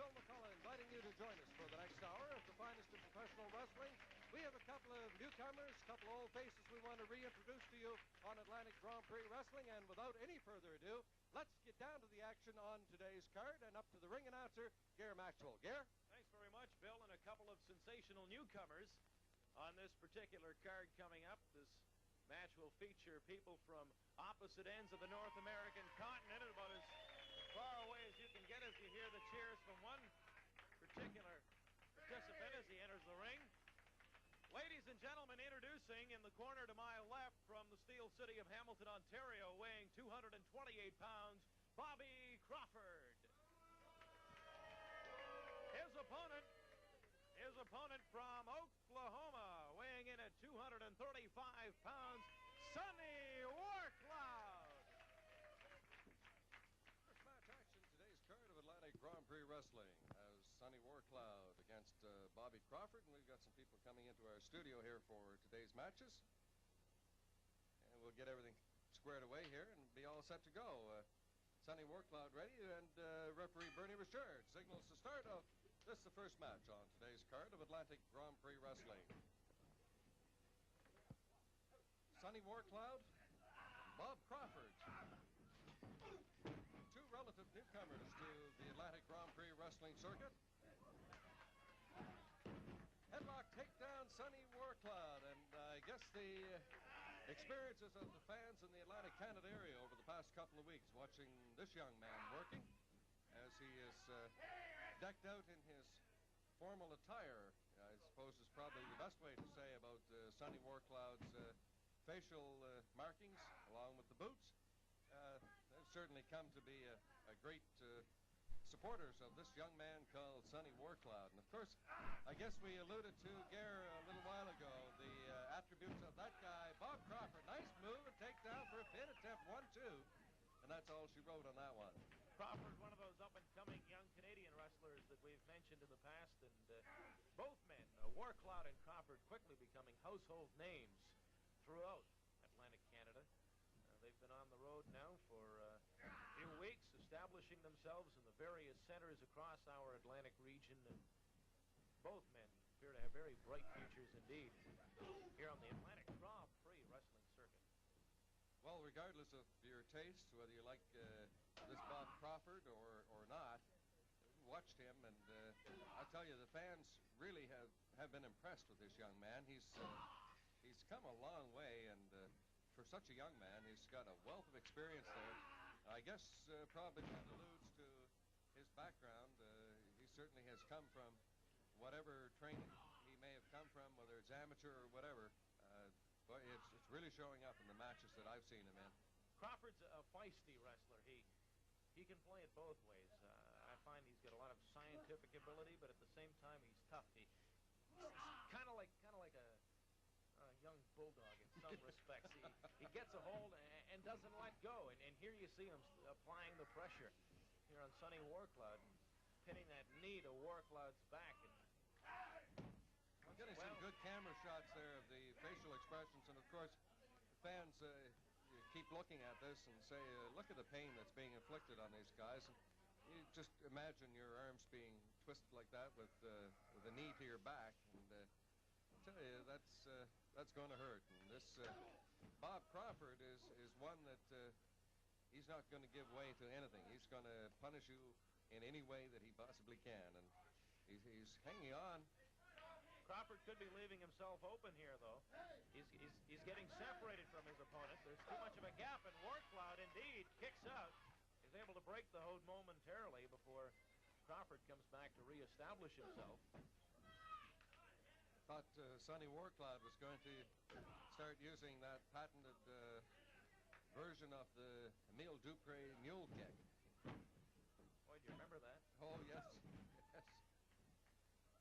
Bill McCullough inviting you to join us for the next hour of the finest in professional wrestling. We have a couple of newcomers, a couple of old faces we want to reintroduce to you on Atlantic Grand Prix Wrestling. And without any further ado, let's get down to the action on today's card and up to the ring announcer, Gare Maxwell. Gare? Thanks very much, Bill, and a couple of sensational newcomers on this particular card coming up. This match will feature people from opposite ends of the North American continent, about as far away as you can get as you hear the cheers from one particular participant as he enters the ring. Ladies and gentlemen, introducing in the corner to my left from the Steel City of Hamilton, Ontario, weighing 228 pounds, Bobby Crawford. His opponent from Oklahoma, weighing in at 235 pounds, Sonny Warcloud. First match action, today's card of Atlantic Grand Prix Wrestling has Sonny Warcloud against Bobby Crawford, and we've got some people coming into our studio here for today's matches. And we'll get everything squared away here and be all set to go. Sonny Warcloud ready, and referee Bernie Richard signals the start of this, the first match on today's card of Atlantic Grand Prix Wrestling. Sonny Warcloud, Bob Crawford. Two relative newcomers to the Atlantic Grand Prix Wrestling circuit. Headlock takedown, Sonny Warcloud, and I guess the experiences of the fans in the Atlantic Canada area over the past couple of weeks watching this young man working as he is decked out in his formal attire, I suppose is probably the best way to say about Sonny Warcloud's facial markings along with the boots. They've certainly come to be a great supporters of this young man called Sonny Warcloud. And of course, I guess we alluded to Gare a little while ago, the attributes of that guy, Bob Crawford. Nice move and takedown for a pin attempt, 1-2. And that's all she wrote on that one. Crawford's one of those up-and-coming young Canadian wrestlers that we've mentioned in the past, and both men, Warcloud and Crawford, quickly becoming household names throughout Atlantic Canada. They've been on the road now for a few weeks, establishing themselves in the various centers across our Atlantic region, and both men appear to have very bright futures indeed here on the Atlantic Grand Prix Wrestling circuit. Well, regardless of your taste, whether you like this Bob Crawford or not, watched him, and I tell you, the fans really have been impressed with this young man. He's come a long way, and for such a young man, he's got a wealth of experience there. I guess probably that alludes to his background. He certainly has come from whatever training he may have come from, whether it's amateur or whatever. But it's really showing up in the matches that I've seen him in. Crawford's a feisty wrestler. He can play it both ways. I find he's got a lot of scientific ability, but at the same time, he's tough. He's kind of like a young bulldog in some respects. He gets a hold and doesn't let go. And here you see him applying the pressure here on Sonny Warcloud and pinning that knee to Warcloud's back. I'm getting some good camera shots there of the facial expressions, and of course, fans keep looking at this and say, look at the pain that's being inflicted on these guys. And you just imagine your arms being twisted like that with a knee to your back, and I tell you, that's going to hurt. And this Bob Crawford is one that he's not going to give way to anything. He's going to punish you in any way that he possibly can, and he's hanging on. Crawford could be leaving himself open here, though. He's getting separated from his opponent. There's too much of a gap, and Warcloud indeed kicks out. He's able to break the hold momentarily before Crawford comes back to reestablish himself. Thought Sonny Warcloud was going to start using that patented version of the Emile Dupre mule kick. Boy, do you remember that? Oh, yes. Yes.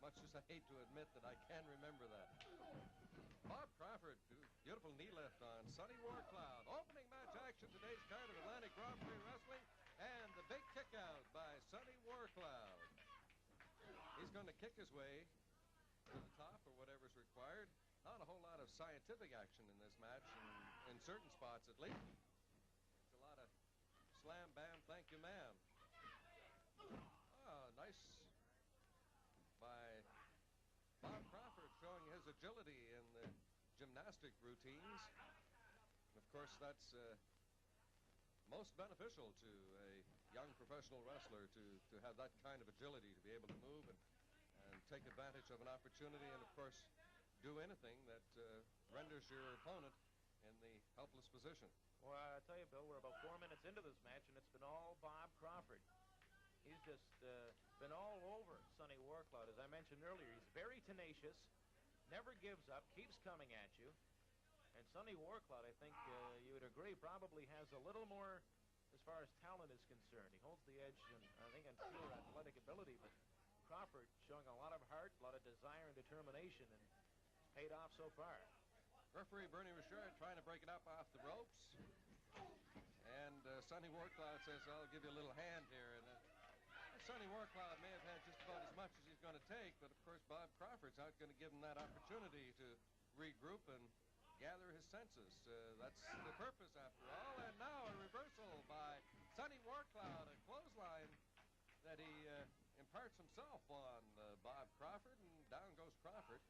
Much as I hate to admit that I can remember that. Bob Crawford, beautiful knee lift on Sonny Warcloud. Opening match action, today's card of Atlantic Grand Prix Wrestling, and the big kick out by Sonny Warcloud. He's going to kick his way to the top or whatever's required. Not a whole lot of scientific action in this match, in certain spots at least. It's a lot of slam, bam, thank you, ma'am. Oh, nice agility in the gymnastic routines. And of course, that's most beneficial to a young professional wrestler to have that kind of agility, to be able to move and take advantage of an opportunity, and of course do anything that renders your opponent in the helpless position. Well, I tell you, Bill, we're about 4 minutes into this match, and it's been all Bob Crawford. He's just been all over Sonny Warcloud. As I mentioned earlier, he's very tenacious, never gives up, keeps coming at you. And Sonny Warcloud, I think you would agree, probably has a little more as far as talent is concerned. He holds the edge, and I think, on pure athletic ability, but Crawford showing a lot of heart, a lot of desire and determination, and it's paid off so far. Referee Bernie Richard trying to break it up off the ropes. And Sonny Warcloud says, I'll give you a little hand here. And Sonny Warcloud may have had just about as much as he's going to take, but of course Bob Crawford's not going to give him that opportunity to regroup and gather his senses. That's the purpose, after all. And now a reversal by Sonny Warcloud, a clothesline that he imparts himself on Bob Crawford, and down goes Crawford.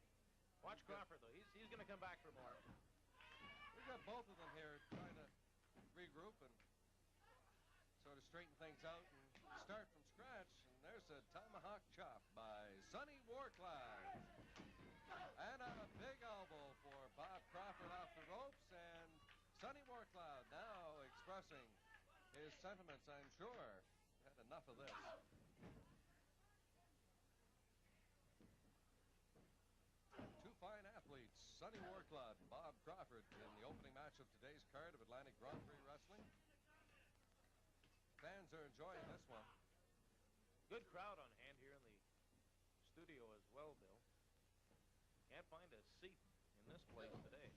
Watch Crawford, though. He's going to come back for more. We've got both of them here trying to regroup and sort of straighten things out and start from scratch. And there's a tomahawk chop by Sonny Warcloud. And a big elbow for Bob Crawford off the ropes, and Sonny Warcloud now expressing his sentiments, I'm sure. Had enough of this. Two fine athletes, Sonny Warcloud and Bob Crawford, in the opening match of today's card of Atlantic Grand Prix Wrestling. Fans are enjoying this one. Good crowd on hand here in the studio as well, Bill. Can't find a seat in this place today.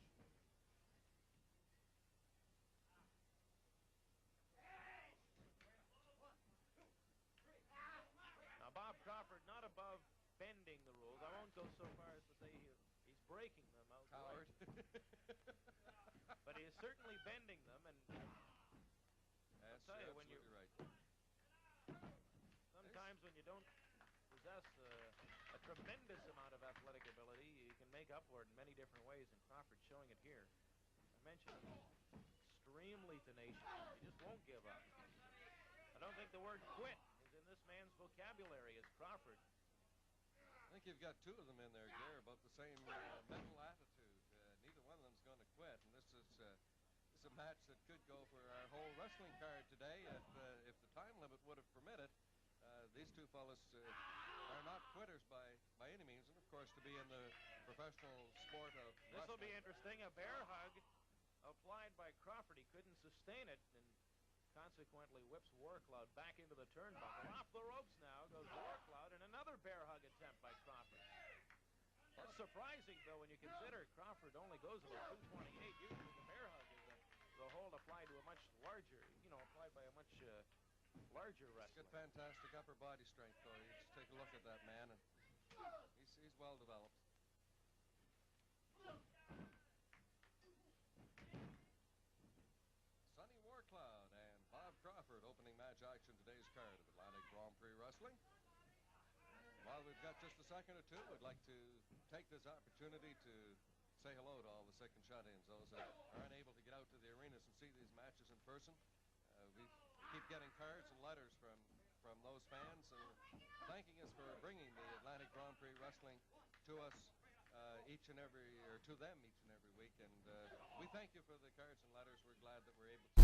Now, Bob Crawford not above bending the rules. I won't go so far as to say he's breaking them out. Coward. But he is certainly bending them, and I'll tell you, when you're right. Sometimes when you don't possess a tremendous amount of athletic ability, you can make up for it in many different ways, and Crawford's showing it here. I mentioned he's extremely tenacious. He just won't give up. I don't think the word quit is in this man's vocabulary as Crawford. I think you've got two of them in there, Gare, about the same mental attitude. Neither one of them's going to quit, and this is a match that could go for our whole wrestling card today if the time limit would have permitted. These two fellas are not quitters by any means, and of course to be in the professional sport of wrestling. This will be interesting. A bear hug applied by Crawford. He couldn't sustain it, and consequently whips Warcloud back into the turnbuckle. Off the ropes now goes Warcloud, and another bear hug attempt by Crawford. That's surprising, though, when you consider Crawford only goes about 228. Usually the bear hug is the hold applied to a much larger, applied by a much larger wrestler. He's got fantastic upper body strength, though. You just take a look at that man, and he's well developed. Sonny Warcloud and Bob Crawford opening match action today's card of Atlantic Grand Prix Wrestling. While we've got just a second or two, we'd like to take this opportunity to say hello to all the sick and shut-ins, those that are unable to get out to the arenas and see these matches in person. We keep getting cards and letters from those fans thanking us for bringing the Atlantic Grand Prix Wrestling to us to them each and every week, and we thank you for the cards and letters. We're glad that we're able to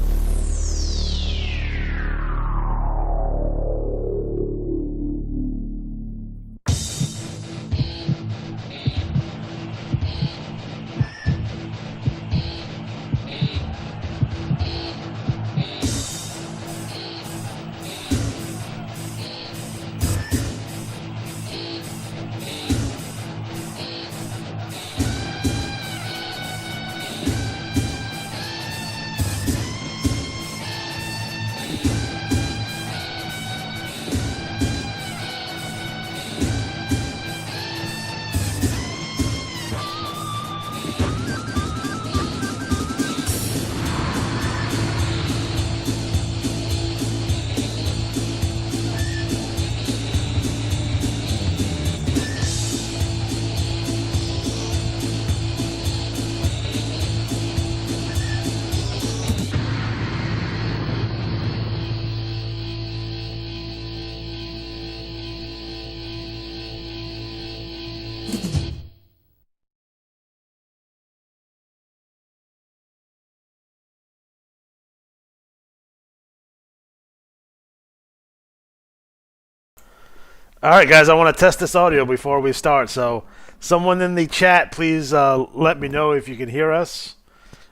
All right, guys, I want to test this audio before we start. So, someone in the chat, please let me know if you can hear us.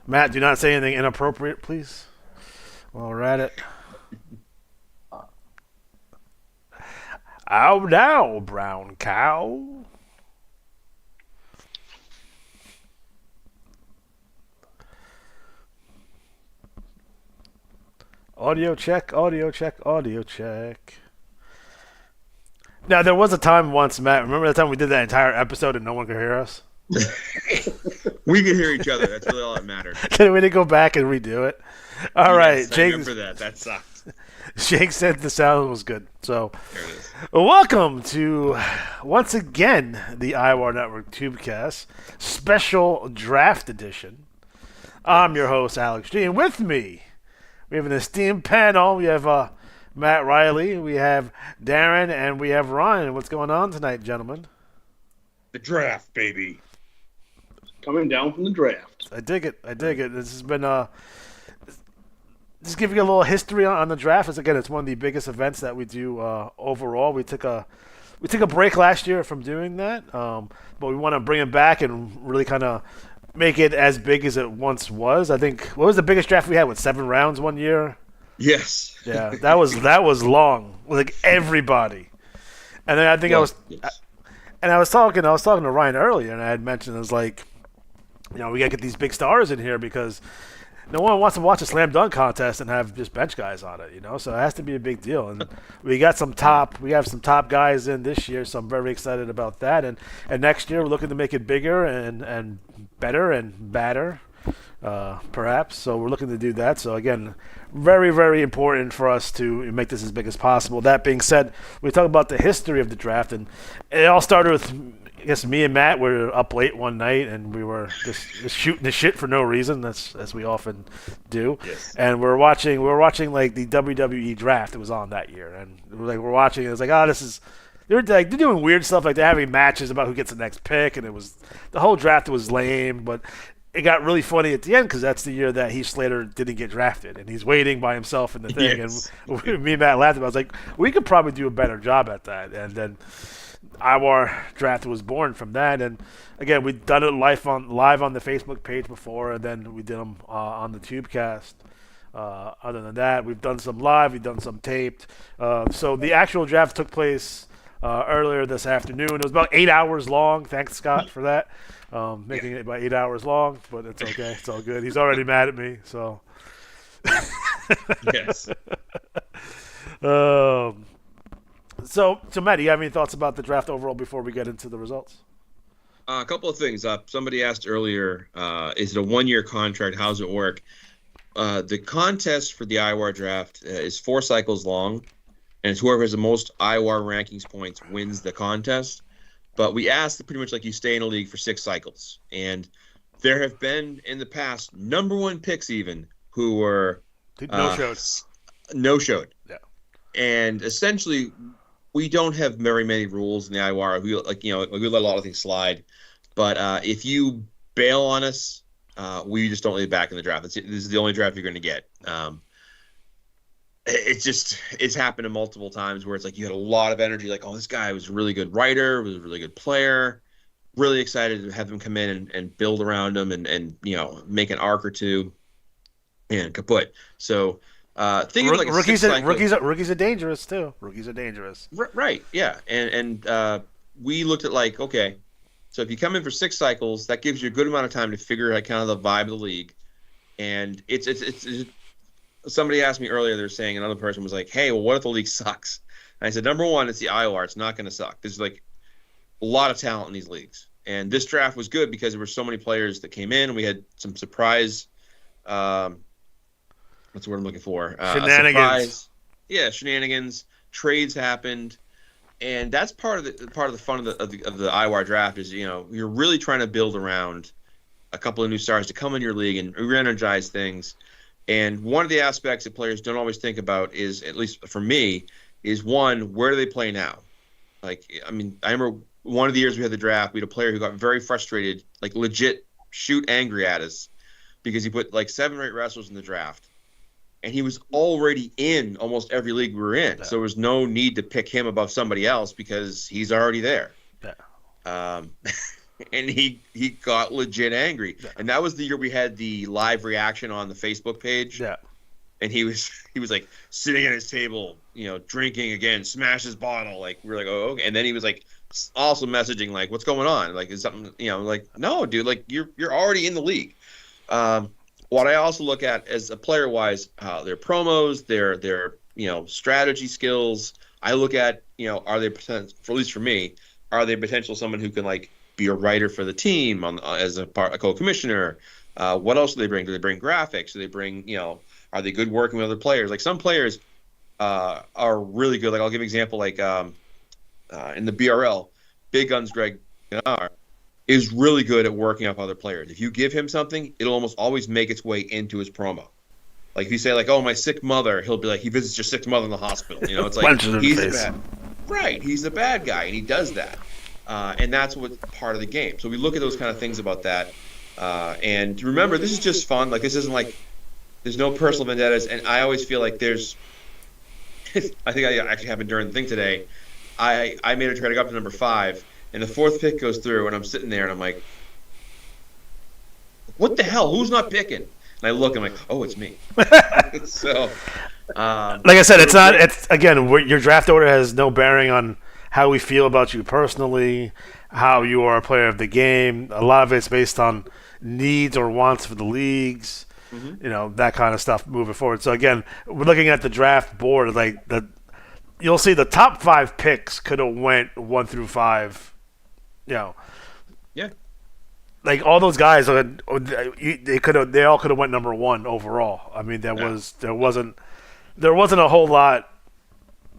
Matt, do not say anything inappropriate, please. While we're at it. Ow now, brown cow. Audio check, audio check, audio check. Now, there was a time once, Matt, remember the time we did that entire episode and no one could hear us? We could hear each other. That's really all that mattered. Then we did go back and redo it. All right, I Jake. remember that. That sucked. Jake said the sound was good. So, There it is. welcome to, once again, the IWAR Network Tubecast Special Draft Edition. I'm your host, Alex G. And with me, we have an esteemed panel. We have Matt Riley, we have Darren, and we have Ryan. What's going on tonight, gentlemen? The draft, baby. Coming down from the draft. I dig it. I dig it. This has been just giving you a little history on the draft. It's one of the biggest events that we do overall. We took a break last year from doing that, but we want to bring it back and really kind of make it as big as it once was. I think what was the biggest draft we had? With 7 rounds one year. Yes. Yeah, that was long. Like everybody, and then I think Yes. I was talking to Ryan earlier, and I had mentioned it was like, we gotta get these big stars in here because no one wants to watch a slam dunk contest and have just bench guys on it, So it has to be a big deal. And we have some top guys in this year, so I'm very excited about that. And next year we're looking to make it bigger and better and badder, perhaps. So we're looking to do that. So again, very, very important for us to make this as big as possible. That being said, we talk about the history of the draft, and it all started with, I guess, me and Matt were up late one night, and we were just shooting the shit for no reason, as we often do. Yes. And we were watching like the WWE draft. It was on that year, and we're watching. It was like, they're doing weird stuff, like they're having matches about who gets the next pick, and the whole draft was lame, but it got really funny at the end because that's the year that Heath Slater didn't get drafted, and he's waiting by himself in the thing. Yes. And me and Matt laughed about it. I was like, we could probably do a better job at that. And then IWAR draft was born from that. And again, we'd done it live on the Facebook page before, and then we did them on the Tubecast. Other than that, we've done some live, we've done some taped. So the actual draft took place earlier this afternoon. It was about 8 hours long. Thanks, Scott, for that. Making it about 8 hours long, but it's okay. It's all good. He's already mad at me, so. Yes. So Matt, do you have any thoughts about the draft overall before we get into the results? A couple of things. Somebody asked earlier, is it a 1-year contract? How does it work? The contest for the IWAR draft is 4 cycles long, and it's whoever has the most IWAR rankings points wins the contest. But we asked that pretty much like you stay in a league for 6 cycles. And there have been, in the past, number 1 picks even, who were no-showed. Yeah. And essentially, we don't have very many rules in the IWAR. We let a lot of things slide. But if you bail on us, we just don't let you back in the draft. This is the only draft you're going to get. It's happened multiple times where it's like you had a lot of energy, like, oh, this guy was a really good writer, was a really good player, really excited to have him come in and build around him and make an arc or two, and kaput. So think of like rookies are dangerous too. Rookies are dangerous. Right, yeah. And we looked at like, okay, so if you come in for 6 cycles, that gives you a good amount of time to figure out kind of the vibe of the league. And it's somebody asked me earlier, they're saying another person was like, hey, well, what if the league sucks? And I said, number one, it's the IWAR. It's not going to suck. There's like a lot of talent in these leagues. And this draft was good because there were so many players that came in. We had some surprise, what's the word I'm looking for? Shenanigans. Shenanigans. Trades happened. And that's part of the fun of the IWAR draft is, you're really trying to build around a couple of new stars to come in your league and re-energize things. And one of the aspects that players don't always think about is, at least for me, is one, where do they play now? Like, I mean, I remember one of the years we had the draft, we had a player who got very frustrated, like legit shoot angry at us because he put like 7 or 8 wrestlers in the draft. and he was already in almost every league we were in. Yeah. So there was no need to pick him above somebody else because he's already there. Yeah. And he got legit angry. Yeah. And that was the year we had the live reaction on the Facebook page. Yeah. And he was like sitting at his table, drinking again, smash his bottle. Like, we're like, oh, okay. And then he was like also messaging like, what's going on? Like, is something, like, no, dude, like you're already in the league. What I also look at as a player wise, their promos, their strategy skills. I look at, are they potential, for at least for me, are they potential someone who can like be a writer for the team as a co-commissioner? What else do they bring? Do they bring graphics? Do they bring, are they good working with other players? Like some players are really good. Like I'll give an example, like in the BRL, Big Guns Greg is really good at working up other players. If you give him something, it'll almost always make its way into his promo. Like if you say like, oh, my sick mother, he'll be like, he visits your sick mother in the hospital. It's like he's the bad guy, and he does that. And that's what's part of the game. So we look at those kind of things about that. And remember, this is just fun. Like this isn't like there's no personal vendettas. And I always feel like there's I think it actually happened during the thing today. I made a trade. I got up to number 5. And the 4th pick goes through, and I'm sitting there, and I'm like, what the hell? Who's not picking? And I look, I'm like, oh, it's me. So, like I said, your draft order has no bearing on how we feel about you personally, how you are a player of the game. A lot of it's based on needs or wants for the leagues, that kind of stuff moving forward. So, again, we're looking at the draft board, like you'll see the top 5 picks could have went 1 through 5. Yeah. Like all those guys, they all could have went number 1 overall. I mean, there wasn't a whole lot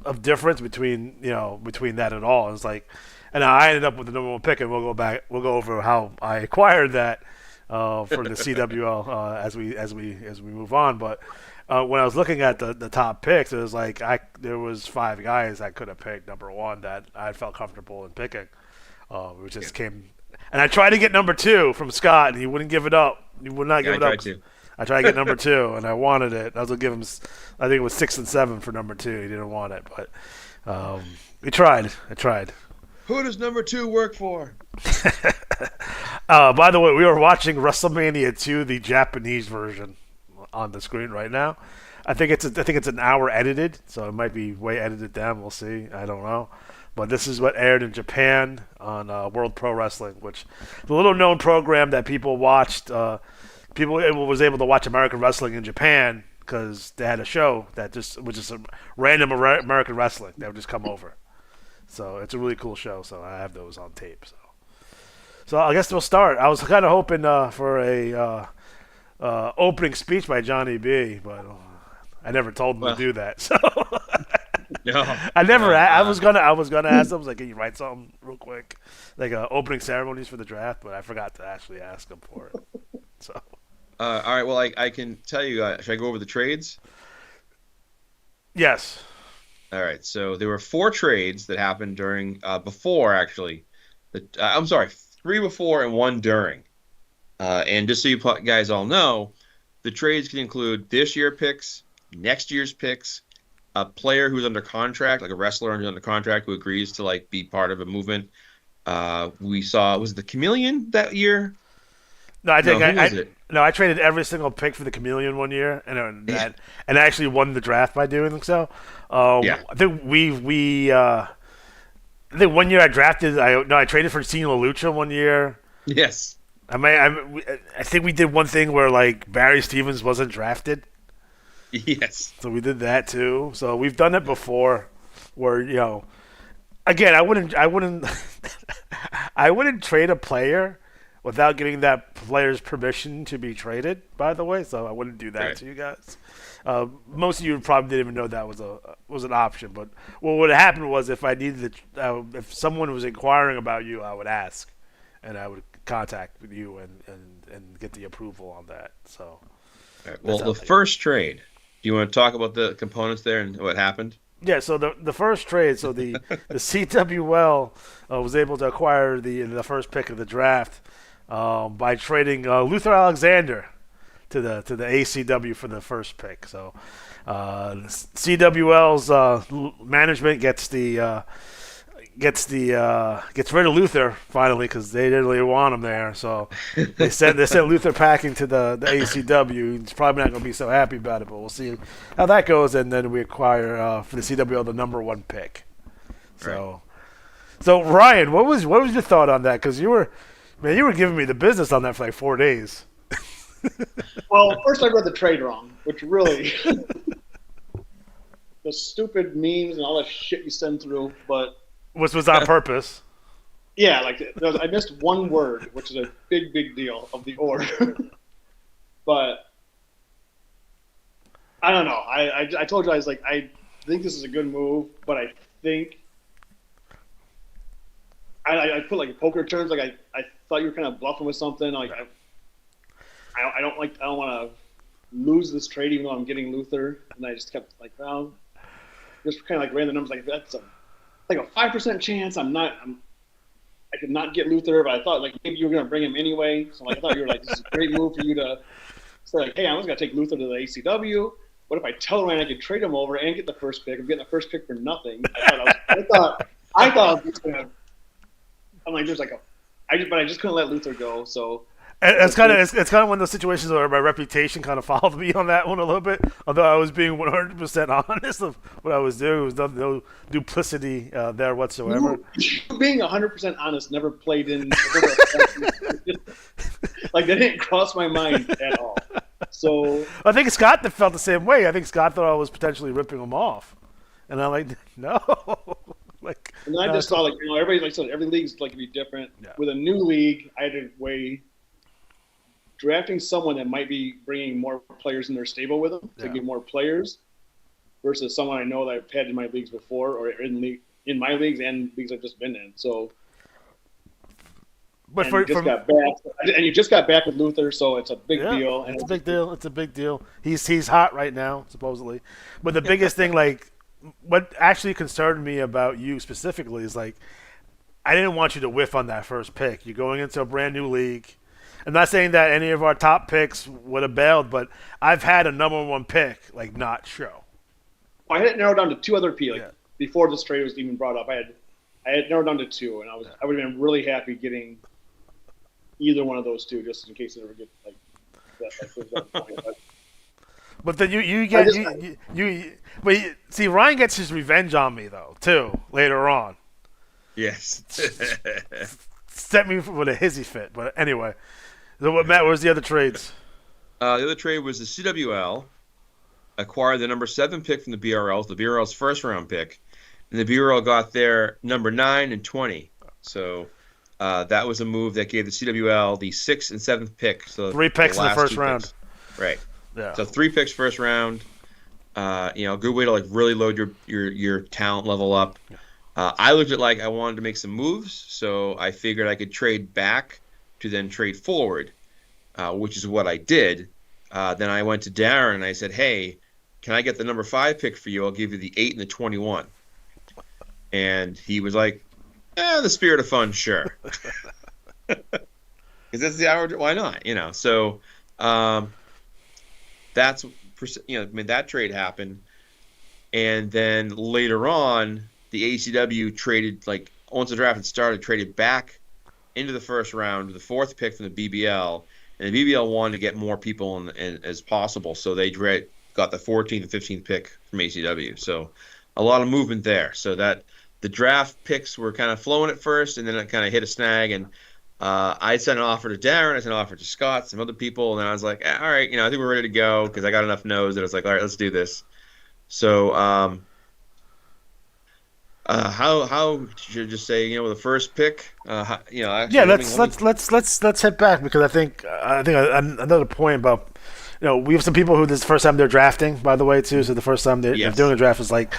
of difference between that at all. It's like, and I ended up with the number 1 pick, and we'll go over how I acquired that for the CWL as we move on. But when I was looking at the top picks, it was like there was 5 guys I could have picked number 1 that I felt comfortable in picking. Which just came, and I tried to get number 2 from Scott, and he wouldn't give it up. He would not give it up. I tried to get number 2, and I wanted it. I was gonna give him, I think it was 6 and 7 for number 2. He didn't want it, but we tried. I tried. Who does number 2 work for? By the way, we are watching WrestleMania 2, the Japanese version, on the screen right now. I think it's an hour edited, so it might be way edited down. We'll see. I don't know. But this is what aired in Japan on World Pro Wrestling, which is a little-known program that people watched. People was able to watch American wrestling in Japan because they had a show which is some random American wrestling that would just come over. So it's a really cool show. So I have those on tape. So I guess we'll start. I was kind of hoping for a opening speech by Johnny B, but I never told him to do that. So. No, I never. I was gonna ask him. I was like, "Can you write something real quick, like opening ceremonies for the draft?" But I forgot to actually ask him for it. So, all right. Well, I can tell you. Should I go over the trades? Yes. All right. So there were 4 trades that happened during before actually. I'm sorry, 3 before and 1 during. And just so you guys all know, the trades can include this year picks, next year's picks. A player who's under contract, like a wrestler who's under contract who agrees to like be part of a movement. We saw, was it the Chameleon that year? No, I traded every single pick for the Chameleon one year, and I actually won the draft by doing so. I think I think 1 year I drafted. I traded for Cena Lucha 1 year. Yes. I think we did one thing where like Barry Stevens wasn't drafted. Yes. So we did that too. So we've done it before, where again, I wouldn't I wouldn't trade a player without getting that player's permission to be traded. By the way, so I wouldn't do that to you guys. Most of you probably didn't even know that was an option. But what would happen was if I needed if someone was inquiring about you, I would ask, and I would contact you and get the approval on that. So, well, the first trade. Do you want to talk about the components there and what happened? Yeah, so the first trade, so the CWL was able to acquire the first pick of the draft by trading Luther Alexander to the ACW for the first pick. So CWL's management gets rid of Luther finally because they didn't really want him there. So they sent Luther packing to the ACW. He's probably not going to be so happy about it, but we'll see how that goes. And then we acquire for the CWL the number 1 pick. So, so Ryan, what was your thought on that? Because you were giving me the business on that for like 4 days. Well, first I read the trade wrong, which really the stupid memes and all that shit you send through, but was on purpose. Yeah, like I missed one word, which is a big deal of the order. But I don't know. I told you I was like I think this is a good move, but I think I put like poker terms. Like I thought you were kind of bluffing with something. Like I don't want to lose this trade even though I'm getting Luther, and I just kept like, well, just kind of like ran the numbers like that's like a 5% chance. I could not get Luther, but I thought like maybe you were going to bring him anyway. So like I thought you were like, this is a great move for you to say like, hey, I'm just going to take Luther to the ACW. What if I tell Ryan I could trade him over and get the first pick? I'm getting the first pick for nothing. I thought I was just going to. I'm like, there's like but I just couldn't let Luther go. So. And it's kind of one of those situations where my reputation kind of followed me on that one a little bit. Although I was being 100% honest of what I was doing, there was no duplicity there whatsoever. You being 100% honest never played in. Like that didn't cross my mind at all. So I think Scott felt the same way. I think Scott thought I was potentially ripping him off, and I'm like, no. Like, and then I just saw like everybody like said every league's like to be different. Yeah. With a new league, I had to weigh drafting someone that might be bringing more players in their stable with them to get more players versus someone I know that I've had in my leagues before or in my leagues and leagues I've just been in. So, but you just got back with Luther, so it's a big deal. And it's a big deal. It's a big deal. He's hot right now, supposedly. But the biggest thing, like, what actually concerned me about you specifically is like, I didn't want you to whiff on that first pick. You're going into a brand new league. I'm not saying that any of our top picks would have bailed, but I've had a number 1 pick like not show. I had it narrowed down to 2 other picks before this trade was even brought up. I had narrowed down to 2, and I would have been really happy getting either one of those 2, just in case it ever get like that point. But then see Ryan gets his revenge on me though too later on. Yes. Set me with a hissy fit, but anyway. So Matt, what was the other trades? The other trade was the CWL acquired the number 7 pick from the BRLs, the BRL's first round pick, and the BRL got their number 9 and 20. So that was a move that gave the CWL the 6th and 7th pick. So 3 picks in the first round. Picks. Right. Yeah. So 3 picks first round. Good way to like really load your talent level up. I looked at like I wanted to make some moves, so I figured I could trade back to then trade forward, which is what I did. Then I went to Darren and I said, hey, can I get the number 5 pick for you? I'll give you the 8 and the 21. And he was like, the spirit of fun, sure. Because that's the hour. Why not? So that's that trade happened. And then later on, the ACW traded, like, once the draft had started, traded back into the first round with the 4th pick from the BBL. And the BBL wanted to get more people in as possible, so they got the 14th and 15th pick from ACW. So a lot of movement there. So that the draft picks were kind of flowing at first, and then it kind of hit a snag. And I sent an offer to Darren, I sent an offer to Scott, some other people, and then I was like, all right, I think we're ready to go because I got enough no's that I was like, all right, let's do this. So how should you just say, with the first pick, actually, let's head back because I think another point about, we have some people who this is the first time they're drafting, by the way, too. So the first time they're doing a draft is like,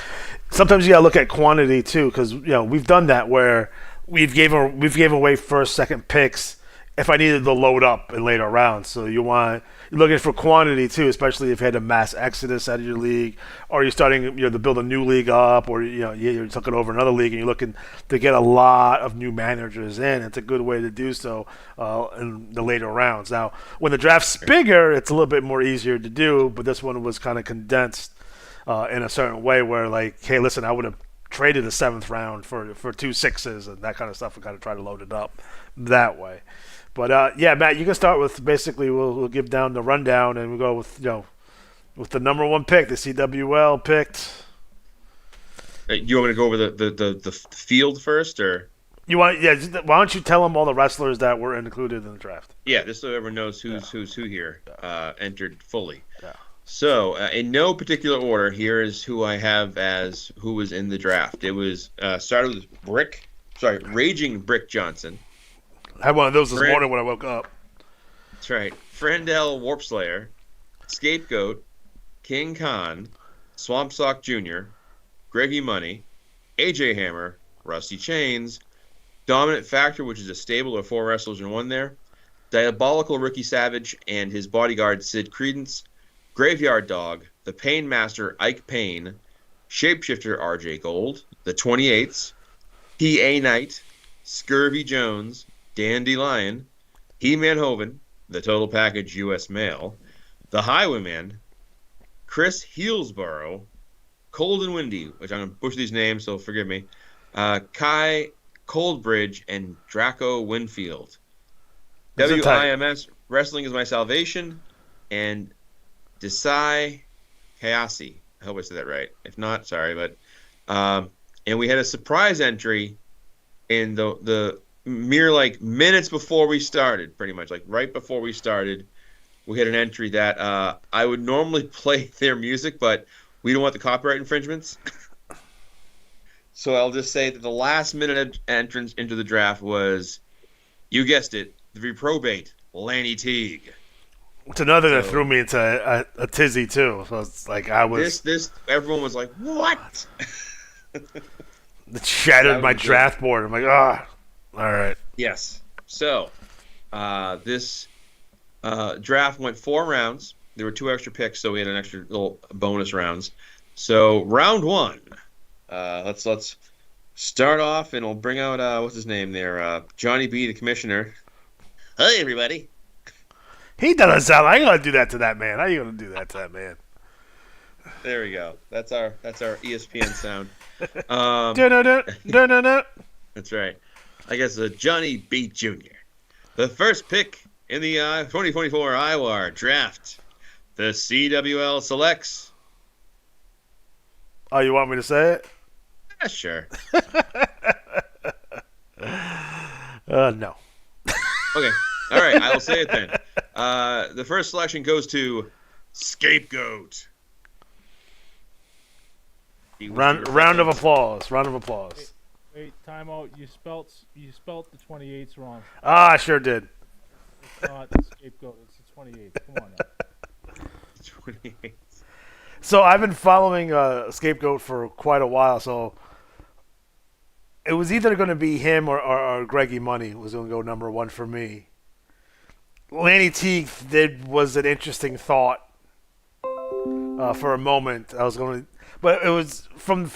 sometimes you gotta look at quantity too, because we've done that where we've gave away first, second picks if I needed to load up in later rounds. So you're looking for quantity too, especially if you had a mass exodus out of your league, or you're starting to build a new league up, or you're taking over another league and you're looking to get a lot of new managers in. It's a good way to do so in the later rounds. Now, when the draft's bigger, it's a little bit more easier to do, but this one was kind of condensed in a certain way where, like, hey, listen, I would have traded the 7th round for 2 6s and that kind of stuff and kind of try to load it up that way. But yeah, Matt, you can start with basically we'll give down the rundown and we'll go with the number 1 pick, the CWL picked. You want me to go over the field first, or why don't you tell them all the wrestlers that were included in the draft? Yeah, just so everyone knows who's who here entered fully. Yeah. So, in no particular order, here is who I have as who was in the draft. It was started with Raging Brick Johnson. I had one of those this morning when I woke up. That's right. Frandell Warpslayer, Scapegoat, King Khan, Swamp Sock Jr., Greggy Money, AJ Hammer, Rusty Chains, Dominant Factor, which is a stable of 4 wrestlers in one there, Diabolical Ricky Savage and his bodyguard Sid Credence, Graveyard Dog, the Pain Master Ike Payne, Shapeshifter RJ Gold, the 28s, PA Knight, Scurvy Jones, Dandy Lion, He-Man Hoven, the Total Package U.S. Mail, the Highwayman, Chris Healsborough, Cold and Windy, which I'm going to butcher these names, so forgive me, Kai Coldbridge, and Draco Winfield. WIMS, Wrestling is My Salvation, and Desai Hayase. I hope I said that right. If not, sorry. But and we had a surprise entry in the mere minutes before we started, pretty much right before we started. We had an entry that I would normally play their music, but we don't want the copyright infringements. So I'll just say that the last minute entrance into the draft was, you guessed it, the reprobate Lanny Teague. It's another that threw me into a tizzy too. So it's like I was. This everyone was like, what? It shattered my draft board. I'm like, all right. Yes. So this draft went 4 rounds. There were 2 extra picks, so we had an extra little bonus rounds. So round 1, let's start off, and we'll bring out what's his name there, Johnny B, the commissioner. Hi, everybody. He doesn't sound like, I ain't gonna do that to that man. How are you gonna do that to that man? There we go. That's our ESPN sound. That's right. I guess Johnny B Jr. The first pick in the 2024 IWAR draft. The CWL selects. Oh, you want me to say it? Yeah, sure. No. Okay. All right, I will say it then. The first selection goes to Scapegoat. Round of applause. Round of applause. Wait, time out. You spelt the 28s wrong. I sure did. It's not the Scapegoat. It's the 28th. Come on now. 28. So I've been following Scapegoat for quite a while, so it was either going to be him or Greggy Money was going to go number 1 for me. Lanny Teague was an interesting thought for a moment. I was going to, but it was from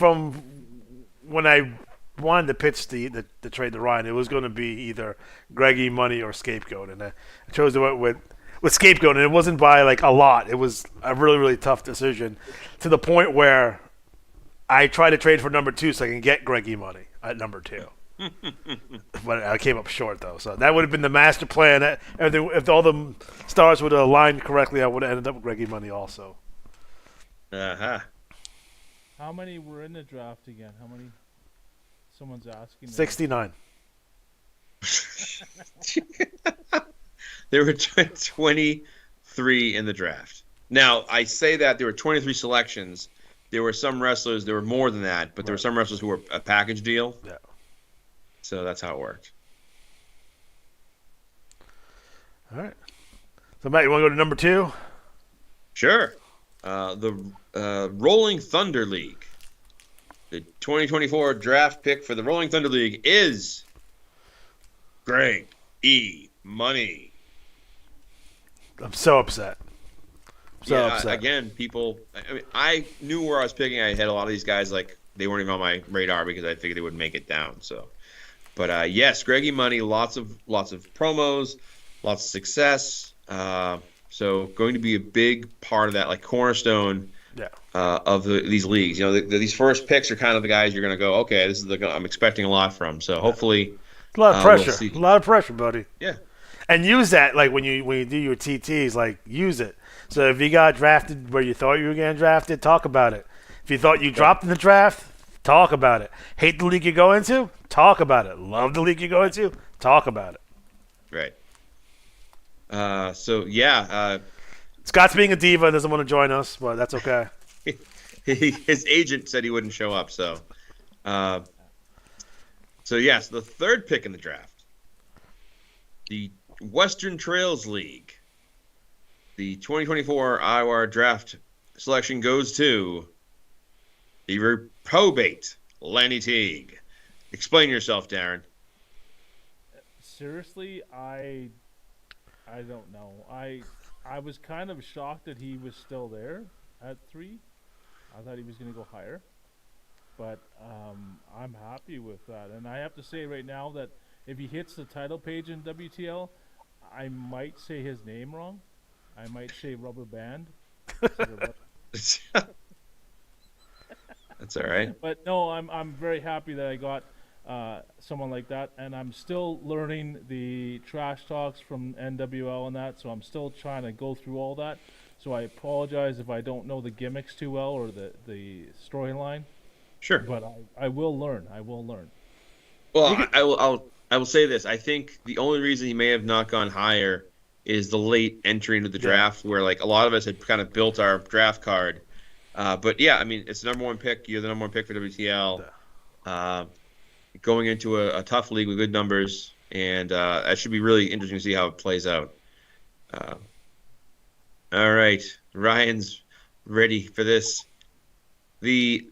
when I wanted to pitch the trade to Ryan, it was going to be either Greggy Money or Scapegoat, and I chose to go with Scapegoat, and it wasn't by a lot. It was a really, really tough decision to the point where I tried to trade for number 2 so I can get Greggy Money at number 2. But I came up short, though. So that would have been the master plan. If all the stars would have aligned correctly, I would have ended up with Greggy Money also. Uh-huh. How many were in the draft again? How many? Someone's asking. 69. There were 23 in the draft. Now, I say that there were 23 selections. There were some wrestlers, there were more than that, but there were some wrestlers who were a package deal. Yeah. So that's how it worked. All right. So, Matt, you want to go to number 2? Sure. The Rolling Thunder League. The 2024 draft pick for the Rolling Thunder League is Greg E. Money. I'm so upset. So upset. Again, people. I mean, I knew where I was picking. I had a lot of these guys like they weren't even on my radar because I figured they wouldn't make it down. So, but yes, Greggy Money. Lots of promos, lots of success. So going to be a big part of that, like cornerstone. Yeah. Of these leagues, these first picks are kind of the guys you're going to go, okay, this is I'm expecting a lot from. So hopefully, a lot of pressure, we'll a lot of pressure, buddy. Yeah. And use that, like when you do your TTs, like use it. So if you got drafted where you thought you were getting drafted, talk about it. If you thought you dropped in the draft, talk about it. Hate the league you go into, talk about it. Love the league you go into, talk about it. Right. So yeah. Scott's being a diva, doesn't want to join us, but that's okay. His agent said he wouldn't show up, so. So yes, the third pick in the draft, the Western Trails League. The 2024 IWAR draft selection goes to the reprobate Lenny Teague. Explain yourself, Darren. Seriously, I don't know. I was kind of shocked that he was still there at 3. I thought he was going to go higher. But I'm happy with that. And I have to say right now that if he hits the title page in WTL, I might say his name wrong. I might say Rubber Band. That's all right. But no, I'm very happy that I got someone like that, and I'm still learning the trash talks from NWL and that, so I'm still trying to go through all that. So I apologize if I don't know the gimmicks too well or the storyline. Sure. But I will learn. I will learn. Well, I will say this. I think the only reason he may have not gone higher is the late entry into the draft, where like a lot of us had kind of built our draft card. But yeah, I mean, it's the number one pick. You're the number one pick for WTL. Going into a tough league with good numbers, and that should be really interesting to see how it plays out. All right, Ryan's ready for this. The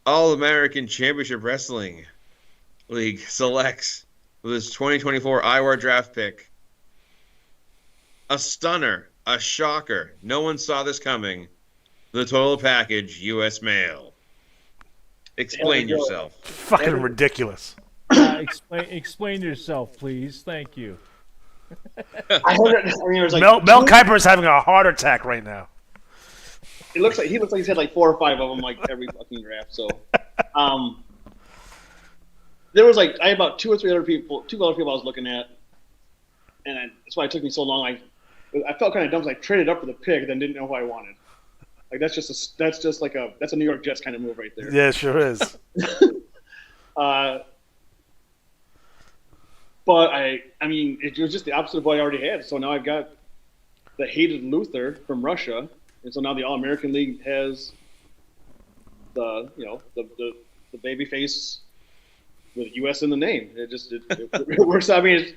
All-American Championship Wrestling League selects with his 2024 IWAR draft pick a stunner, a shocker. No one saw this coming. The total package, U.S. Mail. Explain yourself. Fucking ridiculous. Explain yourself, please. Thank you. I heard it. I mean, it was like Mel Kiper is having a heart attack right now. he looks like he's had like 4 or 5 of them like every fucking draft. So, there was like I had about 2 other people I was looking at, and that's why it took me so long. I felt kind of dumb. I traded up for the pick, then didn't know who I wanted. Like that's a New York Jets kind of move right there. Yeah, it sure is. But I mean, it was just the opposite of what I already had. So now I've got the hated Luther from Russia, and so now the All-American League has the baby face with U.S. in the name. It works. I mean, it's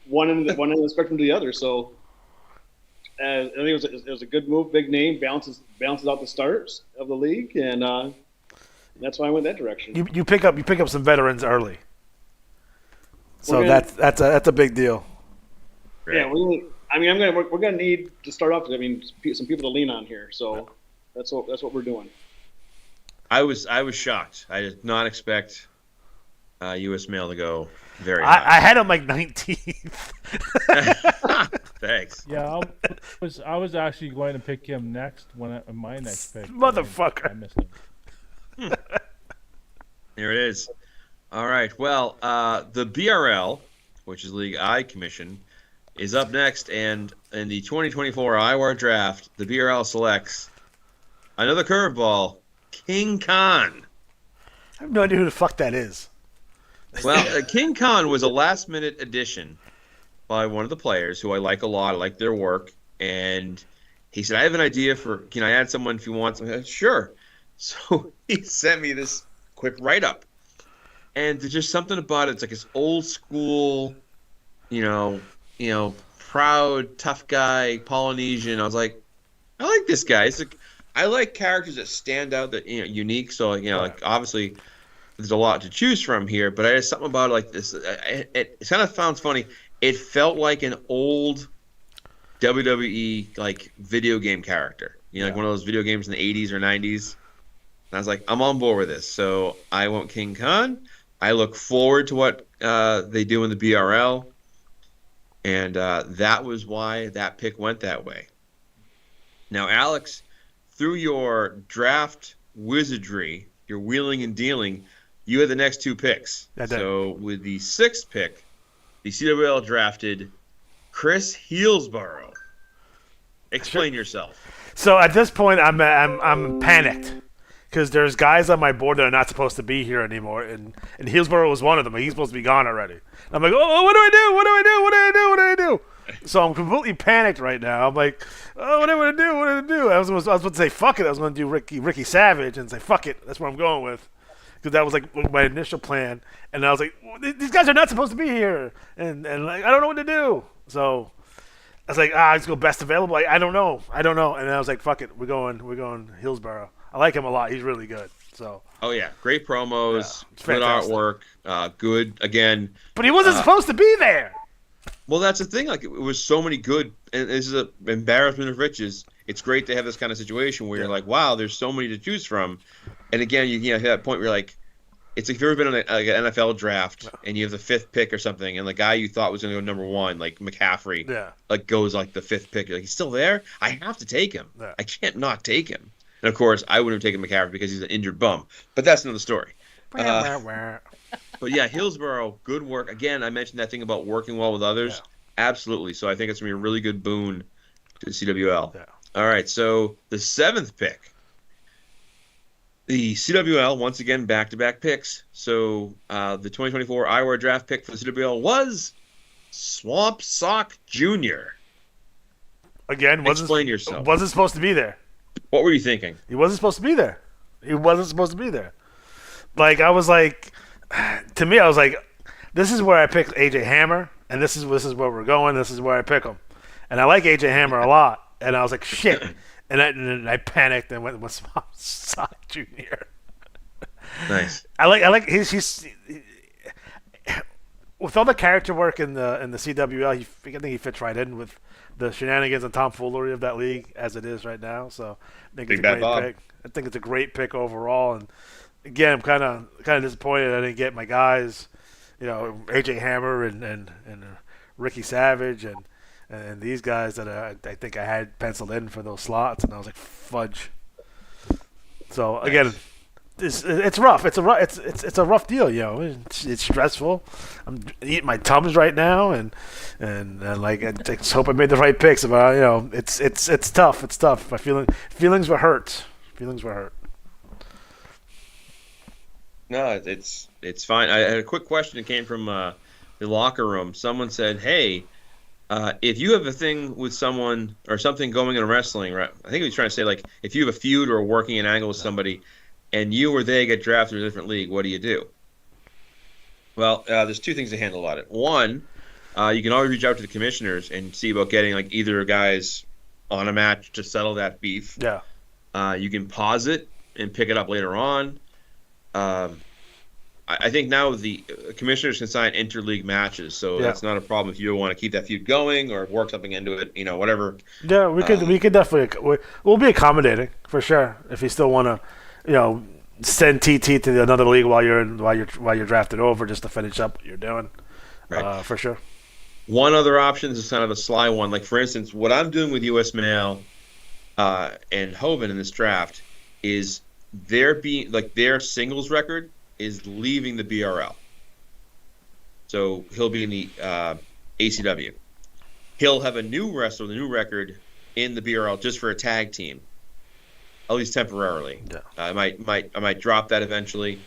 one end of the spectrum to the other. So I think it was a good move, big name, balances out the starts of the league, and that's why I went that direction. You pick up some veterans early. So that's a big deal. Right. Yeah, we're gonna need to start off. I mean, some people to lean on here. So that's what we're doing. I was shocked. I did not expect U.S. Mail to go very high. I had him like 19th. Thanks. Yeah, I was actually going to pick him next my next pick. Motherfucker. I missed him. Here it is. All right. Well, the BRL, which is League I Commission, is up next, and in the 2024 IWAR draft, the BRL selects another curveball, King Khan. I have no idea who the fuck that is. Well, King Khan was a last-minute addition by one of the players who I like a lot. I like their work, and he said, "I have an idea for. Can I add someone if you want?" I said, sure. So he sent me this quick write-up. And there's just something about it. It's like this old school, proud, tough guy, Polynesian. I was like, I like this guy. I like characters that stand out, that unique. So like obviously there's a lot to choose from here, but I had something about it like this. It kind of sounds funny. it felt like an old WWE like video game character. Like one of those video games in the 80s or 90s. And I was like, I'm on board with this. So I went King Khan. I look forward to what they do in the BRL. And that was why that pick went that way. Now, Alex, through your draft wizardry, your wheeling and dealing, you had the next 2 picks. So with the 6th pick, the CWL drafted Chris Healsborough. Explain yourself. So at this point, I'm panicked because there's guys on my board that are not supposed to be here anymore, and Healsborough was one of them. He's supposed to be gone already. I'm like, oh, what do I do? What do I do? What do I do? What do I do? So I'm completely panicked right now. I'm like, oh, what do I want to do? What do I do? I was about to say fuck it. I was going to do Ricky Savage and say fuck it. That's what I'm going with. Because that was like my initial plan, and I was like, "These guys are not supposed to be here," and like I don't know what to do. So I was like, let's go best available. I don't know, and I was like, "Fuck it, we're going Hillsborough." I like him a lot. He's really good. So. Oh yeah, great promos, good artwork, good again. But he wasn't supposed to be there. Well, that's the thing. Like it was so many good, and this is an embarrassment of riches. It's great to have this kind of situation where you're like, wow, there's so many to choose from. And again, you hit that point where you're like, it's like if you've ever been on like an NFL draft and you have the 5th pick or something, and the guy you thought was going to go number 1, like McCaffrey, like goes like the 5th pick. You're like, he's still there? I have to take him. Yeah. I can't not take him. And of course, I wouldn't have taken McCaffrey because he's an injured bum. But that's another story. But yeah, Hillsborough, good work. Again, I mentioned that thing about working well with others. Yeah. Absolutely. So I think it's going to be a really good boon to the CWL. Yeah. All right, so the 7th pick. The CWL, once again, back-to-back picks. So the 2024 IWAR draft pick for the CWL was Swamp Sock Jr. Again, explain yourself. Wasn't supposed to be there. What were you thinking? He wasn't supposed to be there. Like, I was like, to me, I was like, this is where I picked AJ Hammer, and this is where we're going. This is where I pick him. And I like AJ Hammer a lot. And I was like, shit. And I panicked and went with Swamp Sock Jr. Nice. I like he's with all the character work in the CWL. I think he fits right in with the shenanigans and tomfoolery of that league as it is right now. So I think it's a great pick. I think it's a great pick overall. And again, I'm kind of disappointed I didn't get my guys. AJ Hammer and Ricky Savage and these guys that I think I had penciled in for those slots, and I was like, fudge. So again, it's rough. It's a rough deal, It's stressful. I'm eating my Tums right now, and like I just hope I made the right picks. But it's tough. It's tough. My feelings were hurt. No, it's fine. I had a quick question that came from the locker room. Someone said, "Hey, if you have a thing with someone or something going in wrestling, right? I think he was trying to say like if you have a feud or working an angle with somebody, and you or they get drafted in a different league, what do you do?" Well, there's 2 things to handle about it. One, you can always reach out to the commissioners and see about getting like either guys on a match to settle that beef. Yeah. You can pause it and pick it up later on. I think now the commissioners can sign interleague matches, so that's not a problem if you want to keep that feud going or work something into it, whatever. Yeah, we could definitely we'll be accommodating for sure if you still want to, send TT to another league while you're drafted over just to finish up what you're doing. Right. For sure. One other option is kind of a sly one, like for instance, what I'm doing with U.S. Mail and Hoven in this draft is their singles record is leaving the BRL. So he'll be in the ACW. He'll have a new wrestler, the new record in the BRL just for a tag team, at least temporarily. Yeah. I might drop that eventually,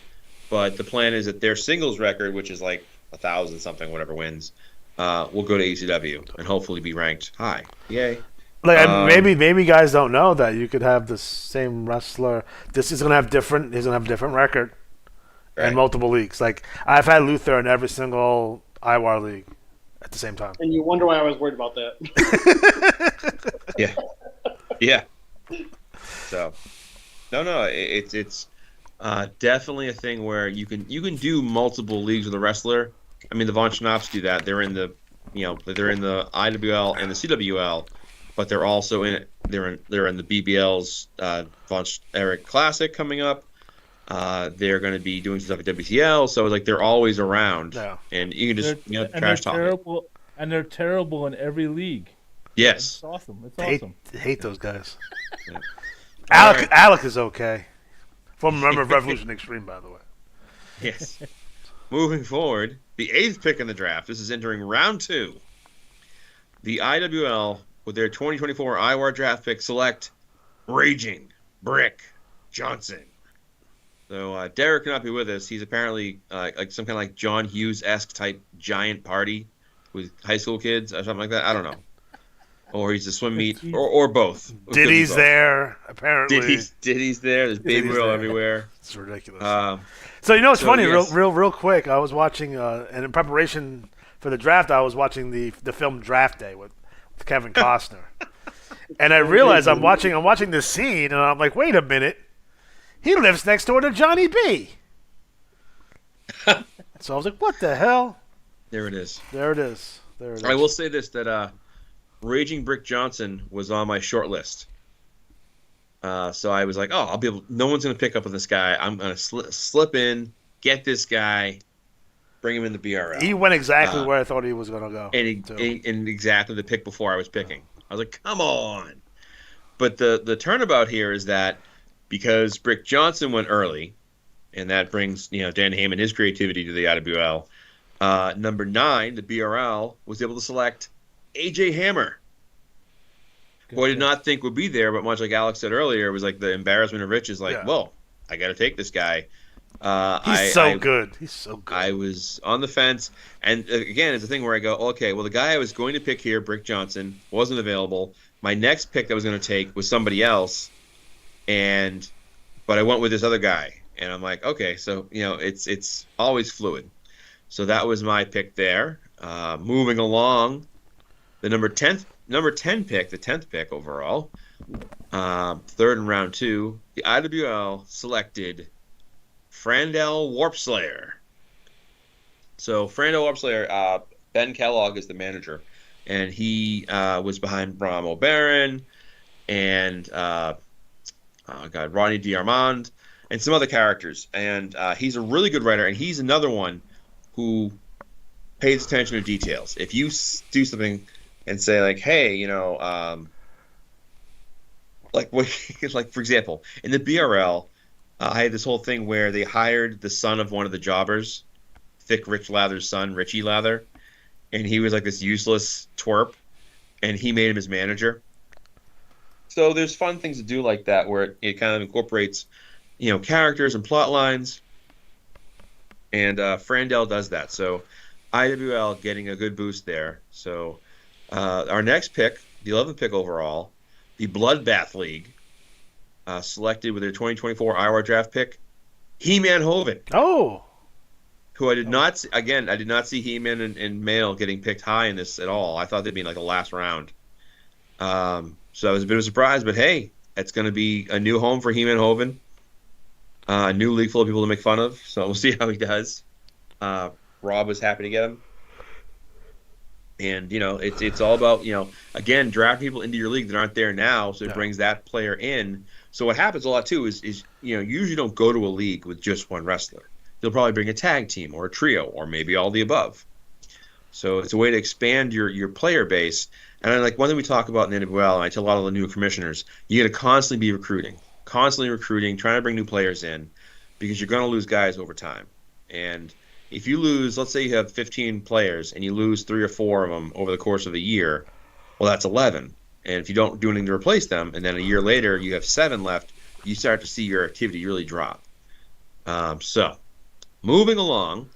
but the plan is that their singles record, which is like 1,000 something, whatever wins, will go to ACW and hopefully be ranked high. Yay. Like maybe guys don't know that you could have the same wrestler. He's gonna have different record in multiple leagues. Like I've had Luther in every single IWAR league at the same time. And you wonder why I was worried about that. Yeah. So, no, it's definitely a thing where you can do multiple leagues with a wrestler. I mean, the Von Schnapps do that. They're in the they're in the IWL and the CWL, but they're also in it. They're in the BBL's Von Erich Classic coming up. They're going to be doing stuff at WTL, so like they're always around, Yeah. and you can just And trash they're talk it. terrible, and they're terrible in every league. Yes, It's awesome. It's Hate, awesome. hate those guys. Yeah. Alec is okay. Former member of Revolution Extreme, by the way. yes. Moving forward, the 8th pick in the draft. This is entering round 2. The IWL, with their 2024 IWAR draft pick, select Raging Brick Johnson. So Derek cannot be with us. He's apparently like some kind of like John Hughes-esque type giant party with high school kids or something like that. I don't know. Or he's a swim meet, or both. Diddy's there, apparently. Diddy's there. There's baby oil everywhere. It's ridiculous. So you know what's funny? yes. Real quick. I was watching, and in preparation for the draft, I was watching the film Draft Day with Kevin Costner, and I realized I'm watching this scene, and I'm like, wait a minute, he lives next door to Johnny B. So I was like, what the hell? There it is. There it is. There it is. I will say this, that Raging Brick Johnson was on my short list. So I was like, oh, I'll be able. No one's going to pick up on this guy. I'm going to slip in, get this guy, bring him in the BRL. He went exactly where I thought he was going to go. And exactly the pick before I was picking. I was like, come on. But the turnabout here is that because Brick Johnson went early, and that brings Dan Heyman his creativity to the IWL. Number 9, the BRL, was able to select AJ Hammer, who I did not think would be there, but much like Alex said earlier, it was like the embarrassment of riches. Like, whoa, I got to take this guy. He's so good. He's so good. I was on the fence, and again, it's a thing where I go, okay, well, the guy I was going to pick here, Brick Johnson, wasn't available. My next pick that I was going to take was somebody else, but I went with this other guy, and I'm like, okay, so it's always fluid. So that was my pick there. Moving along, the number 10 pick, the 10th pick overall, third in round 2, the IWL selected Frandell Warpslayer. So Frandell Warpslayer, Ben Kellogg is the manager, and he was behind Bram O'Baron and Ronnie D'Armand and some other characters. And he's a really good writer, and he's another one who pays attention to details. If you do something and say like, hey, like for example, in the BRL, I had this whole thing where they hired the son of one of the jobbers, Thick Rich Lather's son, Richie Lather, and he was like this useless twerp, and he made him his manager. So there's fun things to do like that where it kind of incorporates, characters and plot lines, and Frandell does that. So IWL getting a good boost there. So our next pick, the 11th pick overall, the Bloodbath League, selected with their 2024 IWAR draft pick, He-Man Hoven. Oh. Who I did not see, again, I did not see He-Man and Male getting picked high in this at all. I thought they'd be in like the last round. So I was a bit of a surprise, but hey, it's going to be a new home for He-Man Hoven. A new league full of people to make fun of, so we'll see how he does. Rob was happy to get him. And, it's all about, again, draft people into your league that aren't there now, so it brings that player in. So what happens a lot, too, is you usually don't go to a league with just one wrestler. They'll probably bring a tag team or a trio or maybe all the above. So it's a way to expand your player base. And then, like, one thing we talk about in the NWL, and I tell a lot of the new commissioners, you got to constantly be recruiting, trying to bring new players in, because you're going to lose guys over time. And if you lose, let's say you have 15 players and you lose 3 or 4 of them over the course of a year, well, that's 11. And if you don't do anything to replace them, and then a year later you have 7 left, you start to see your activity really drop. So, moving along,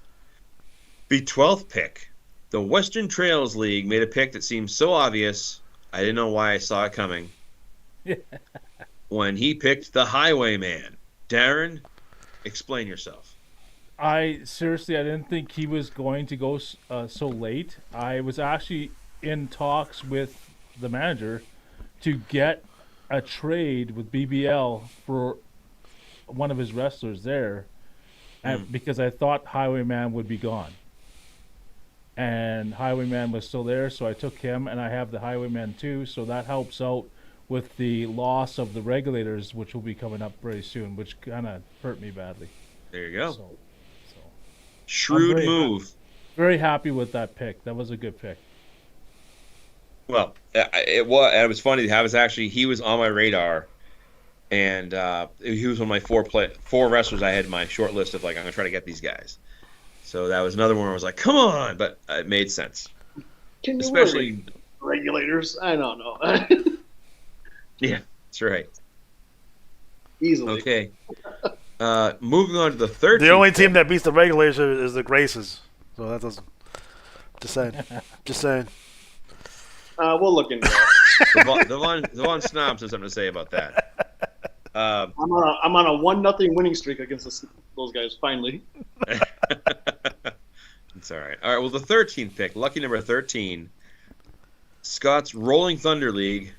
the 12th pick, the Western Trails League made a pick that seemed so obvious, I didn't know why I saw it coming. When he picked the Highwayman. Darren, explain yourself. I didn't think he was going to go so late. I was actually in talks with the manager to get a trade with BBL for one of his wrestlers there, because I thought Highwayman would be gone. and Highwayman was still there, so I took him, and I have the Highwayman too, so that helps out with the loss of the regulators, which will be coming up very soon, which kind of hurt me badly. There you go. So Shrewd very move. very happy with that pick. That was a good pick. Well, it was. And it was funny. He was on my radar, and he was one of my four wrestlers I had in my short list of like I'm gonna try to get these guys. So that was another one where I was like, come on, but it made sense. Can you Especially regulators? I don't know. Yeah, that's right. Easily. Okay. Moving on to the third. The only team that beats the regulators is the Graces. So that doesn't. Just saying. Just saying. We'll look into that. Devon Snobs has something to say about that. I'm on a 1-0 winning streak against those guys. Finally. It's all right. All right. Well, the 13th pick, lucky number 13, Scott's Rolling Thunder League,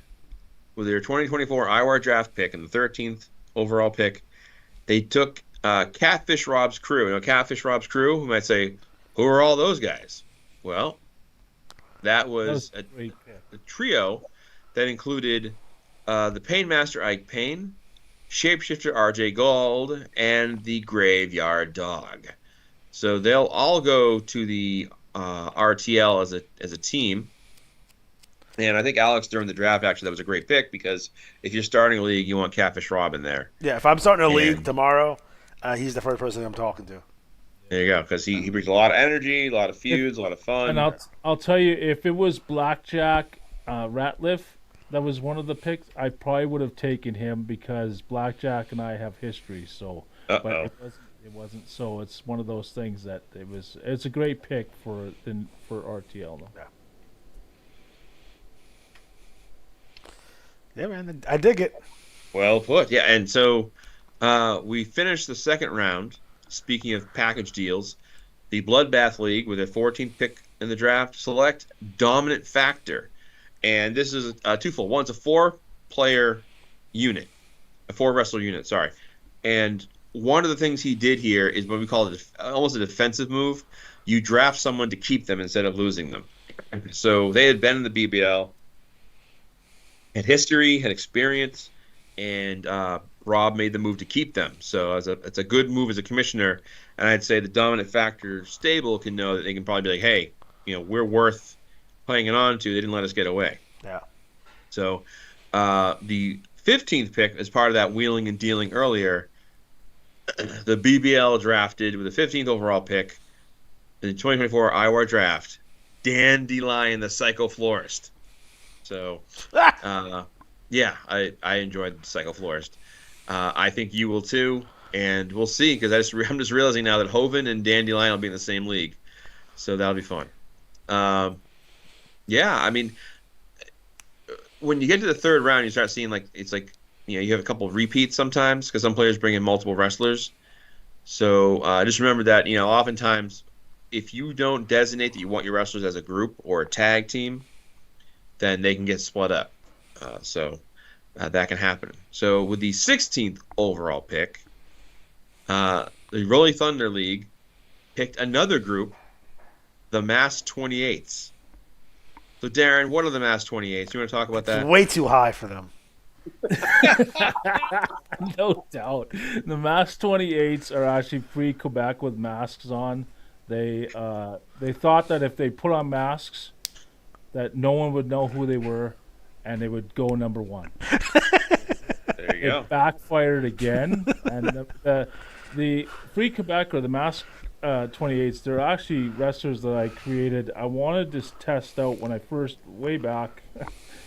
with their 2024 IWAR draft pick and the 13th overall pick. They took Catfish Rob's crew. You know, Catfish Rob's crew. Who might say, who are all those guys? Well, that was a trio that included the Painmaster Ike Payne, Shapeshifter RJ Gold, and the Graveyard Dog. So they'll all go to the RTL as a team. And I think Alex, during the draft, actually, that was a great pick because if you're starting a league, you want Catfish Rob in there. Yeah, if I'm starting a league tomorrow, he's the first person I'm talking to. There you go, because he brings a lot of energy, a lot of feuds, a lot of fun. And I'll tell you, if it was Blackjack Ratliff that was one of the picks, I probably would have taken him because Blackjack and I have history. So, but it wasn't. So it's one of those things that it's a great pick for RTL though. Yeah. Yeah, man, I dig it. Well put. Yeah, and so we finished the second round. Speaking of package deals, the Bloodbath League with a 14th pick in the draft select Dominant Factor, and this is twofold. One, it's a 4-player unit, a 4-wrestler unit. Sorry, and one of the things he did here is what we call almost a defensive move. You draft someone to keep them instead of losing them. So they had been in the BBL. Had history, had experience, and Rob made the move to keep them. So it's a good move as a commissioner, and I'd say the Dominant Factor stable can know that they can probably be like, hey, we're worth hanging on to. They didn't let us get away. Yeah. So the 15th pick, as part of that wheeling and dealing earlier, the BBL drafted with the 15th overall pick in the 2024 IWAR draft, Dandelion the Psycho Florist. So, yeah, I enjoyed Psycho Florist. I think you will too, and we'll see because I'm just realizing now that Hoven and Dandelion will be in the same league, so that'll be fun. Yeah, I mean, when you get to the third round, you start seeing you have a couple of repeats sometimes because some players bring in multiple wrestlers. So just remember that oftentimes if you don't designate that you want your wrestlers as a group or a tag team, then they can get split up. So that can happen. So with the 16th overall pick, the Rolling Thunder League picked another group, the Mass 28s. So Darren, what are the Mass 28s? You want to talk about that? It's way too high for them. No doubt. The Mass 28s are actually free Quebec with masks on. They thought that if they put on masks, that no one would know who they were, and they would go number 1. There you go. It backfired again, and the Free Quebec or the Mask 28s, they're actually wrestlers that I created. I wanted to test out when I first, way back,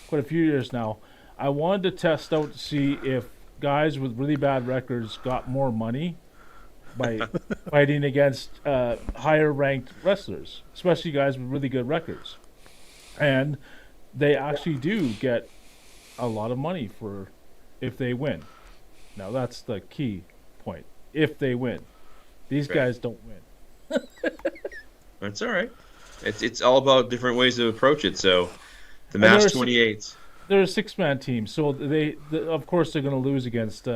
quite a few years now, I wanted to test out to see if guys with really bad records got more money by fighting against higher-ranked wrestlers, especially guys with really good records. And they actually do get a lot of money for if they win. Now that's the key point. If they win, these guys don't win. That's all right. It's all about different ways to approach it. So the Mass 28s. They're a 6-man team, so they of course they're going to lose against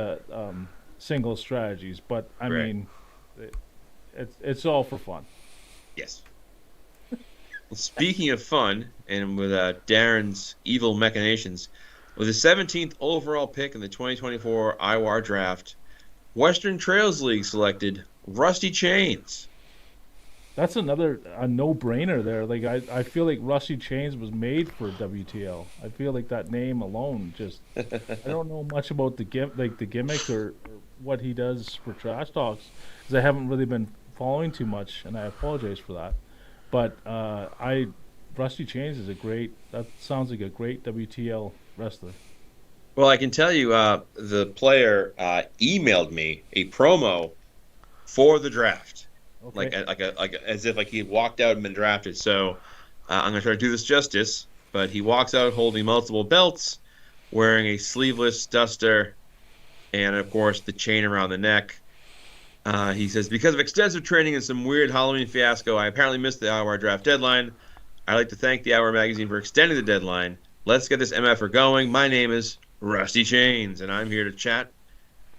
single strategies. But I mean, it's all for fun. Yes. Speaking of fun, and with Darren's evil machinations, with the 17th overall pick in the 2024 IWAR draft, Western Trails League selected Rusty Chains. That's a no-brainer there. Like I feel like Rusty Chains was made for WTL. I feel like that name alone just. I don't know much about the gimmick or what he does for Trash Talks because I haven't really been following too much, and I apologize for that. But Rusty Chains is that sounds like a great WTL wrestler. Well, I can tell you, the player emailed me a promo for the draft. Okay. Like as if he walked out and been drafted. So I'm gonna try to do this justice. But he walks out holding multiple belts, wearing a sleeveless duster, and of course the chain around the neck. He says, because of extensive training and some weird Halloween fiasco, I apparently missed the IWAR draft deadline. I'd like to thank the IWAR magazine for extending the deadline. Let's get this MFR going. My name is Rusty Chains, and I'm here to chat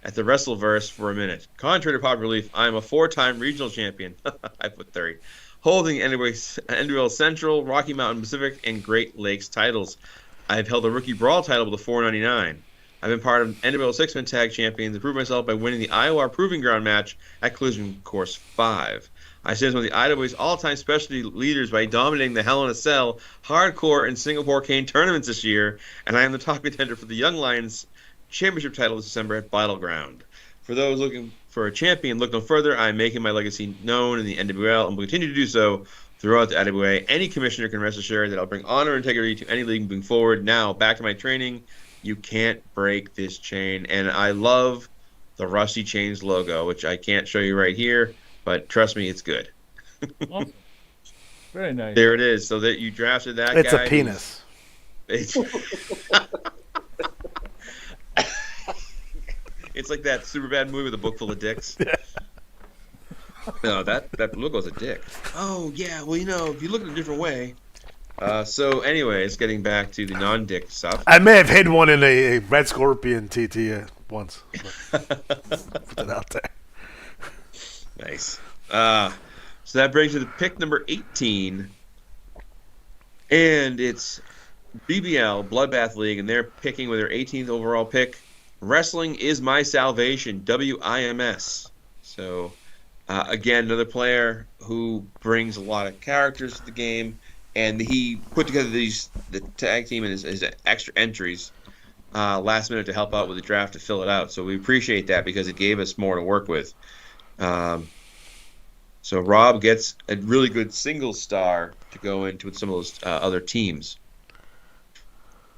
at the Wrestleverse for a minute. Contrary to popular belief, I'm a 4-time regional champion. I put 30. Holding NWL Central, Rocky Mountain Pacific, and Great Lakes titles. I've held a Rookie Brawl title with the 499. I've been part of NWL 6-Man Tag Champions and proved myself by winning the IWAR Proving Ground match at Collision Course 5. I stand as one of the IWA's all-time specialty leaders by dominating the Hell in a Cell, Hardcore, and Singapore Cane tournaments this year, and I am the top contender for the Young Lions Championship title this December at Battleground. For those looking for a champion, look no further. I'm making my legacy known in the NWL and will continue to do so throughout the IWA. Any commissioner can rest assured that I'll bring honor and integrity to any league moving forward. Now, back to my training. You can't break this chain. And I love the Rusty Chains logo, which I can't show you right here, but trust me, it's good. Awesome. Very nice. There it is. So that you drafted that It's guy. a penis. It's like that super bad movie with a book full of dicks. No, that logo's a dick. Oh, yeah, well, if you look at it a different way. So, anyways, getting back to the non-dick stuff. I may have hid one in a Red Scorpion TT once. Put it out there. Nice. So that brings you to pick number 18. And it's BBL, Bloodbath League, and they're picking with their 18th overall pick. Wrestling is my salvation, WIMS. So, again, another player who brings a lot of characters to the game, and he put together the tag team and his extra entries last minute to help out with the draft to fill it out. So we appreciate that because it gave us more to work with. So Rob gets a really good single star to go into with some of those other teams.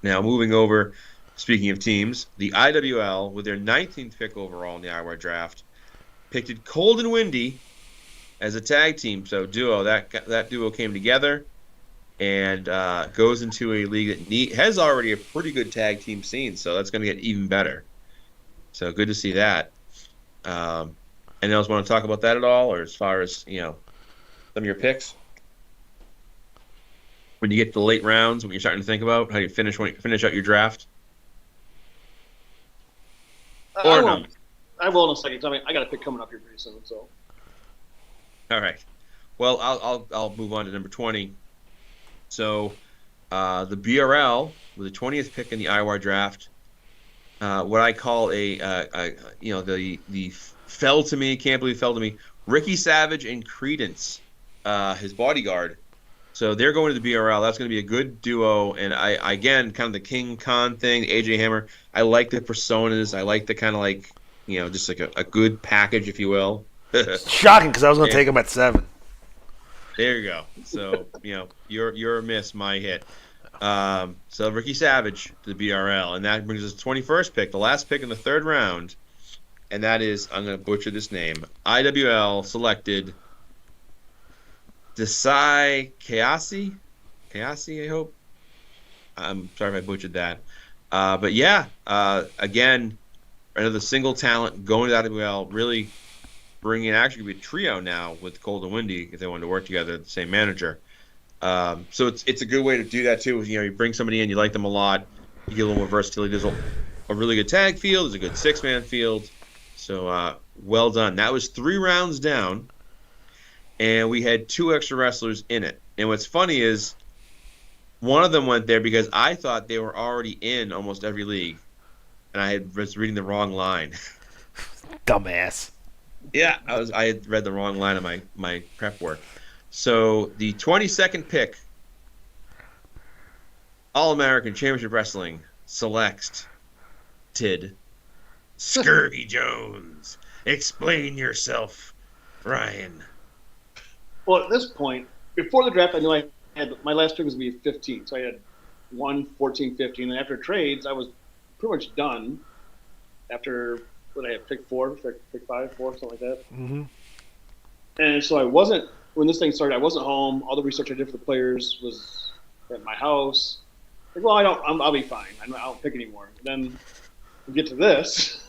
Now, moving over. Speaking of teams, the IWL, with their 19th pick overall in the IWAR draft, picked Cold and Windy as a tag team. So duo, that duo came together and goes into a league that has already a pretty good tag team scene. So that's going to get even better. So good to see that. Anyone else want to talk about that at all, or as far as some of your picks? When you get to the late rounds, when you're starting to think about how you finish out your draft. I will in a second. I got a pick coming up here pretty soon. So. All right. Well, I'll move on to number 20. So, the BRL with the 20th pick in the IWAR draft, what I call the fell to me, can't believe fell to me, Ricky Savage and Credence, his bodyguard. So they're going to the BRL. That's going to be a good duo. And I again, kind of the King Khan thing, the AJ Hammer. I like the personas. I like the kind of just like a good package, if you will. Shocking, because I was going to take him at 7. There you go. So you're a miss, my hit. So Ricky Savage to the BRL, and that brings us to 21st pick, the last pick in the 3rd round, and that is, I'm going to butcher this name, IWL selected Desai Kayasi, I hope. I'm sorry if I butchered that. But yeah, again, another single talent going to the IWL, really bringing in actually be a trio now with Cold and Windy if they wanted to work together, the same manager. So it's a good way to do that too. You bring somebody in, you like them a lot, you get a little more versatility. There's a really good tag field, there's a good 6-man field. So well done. That was 3 rounds down. And we had 2 extra wrestlers in it. And what's funny is one of them went there because I thought they were already in almost every league, and I was reading the wrong line. Dumbass. Yeah, I had read the wrong line of my prep work. So the 22nd pick, All-American Championship Wrestling selected Scurvy Jones. Explain yourself, Ryan. Well, at this point, before the draft, I knew I had my last pick was going to be 15. So I had 1, 14, 15. And after trades, I was pretty much done after what I had, pick 4, pick 5, 4, something like that. Mm-hmm. And so I wasn't, when this thing started, I wasn't home. All the research I did for the players was at my house. Like, well, I'll be fine. I don't pick anymore. And then we get to this,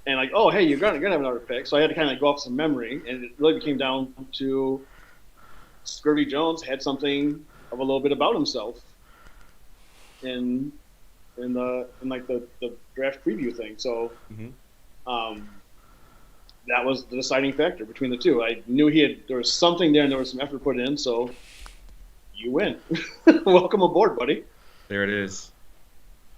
and like, oh, hey, you're gonna have another pick. So I had to kind of go off some memory, and it really became down to Scurvy Jones had something of a little bit about himself in the draft preview thing. So that was the deciding factor between the two. I knew there was something there, and there was some effort put in. So you win. Welcome aboard, buddy. There it is.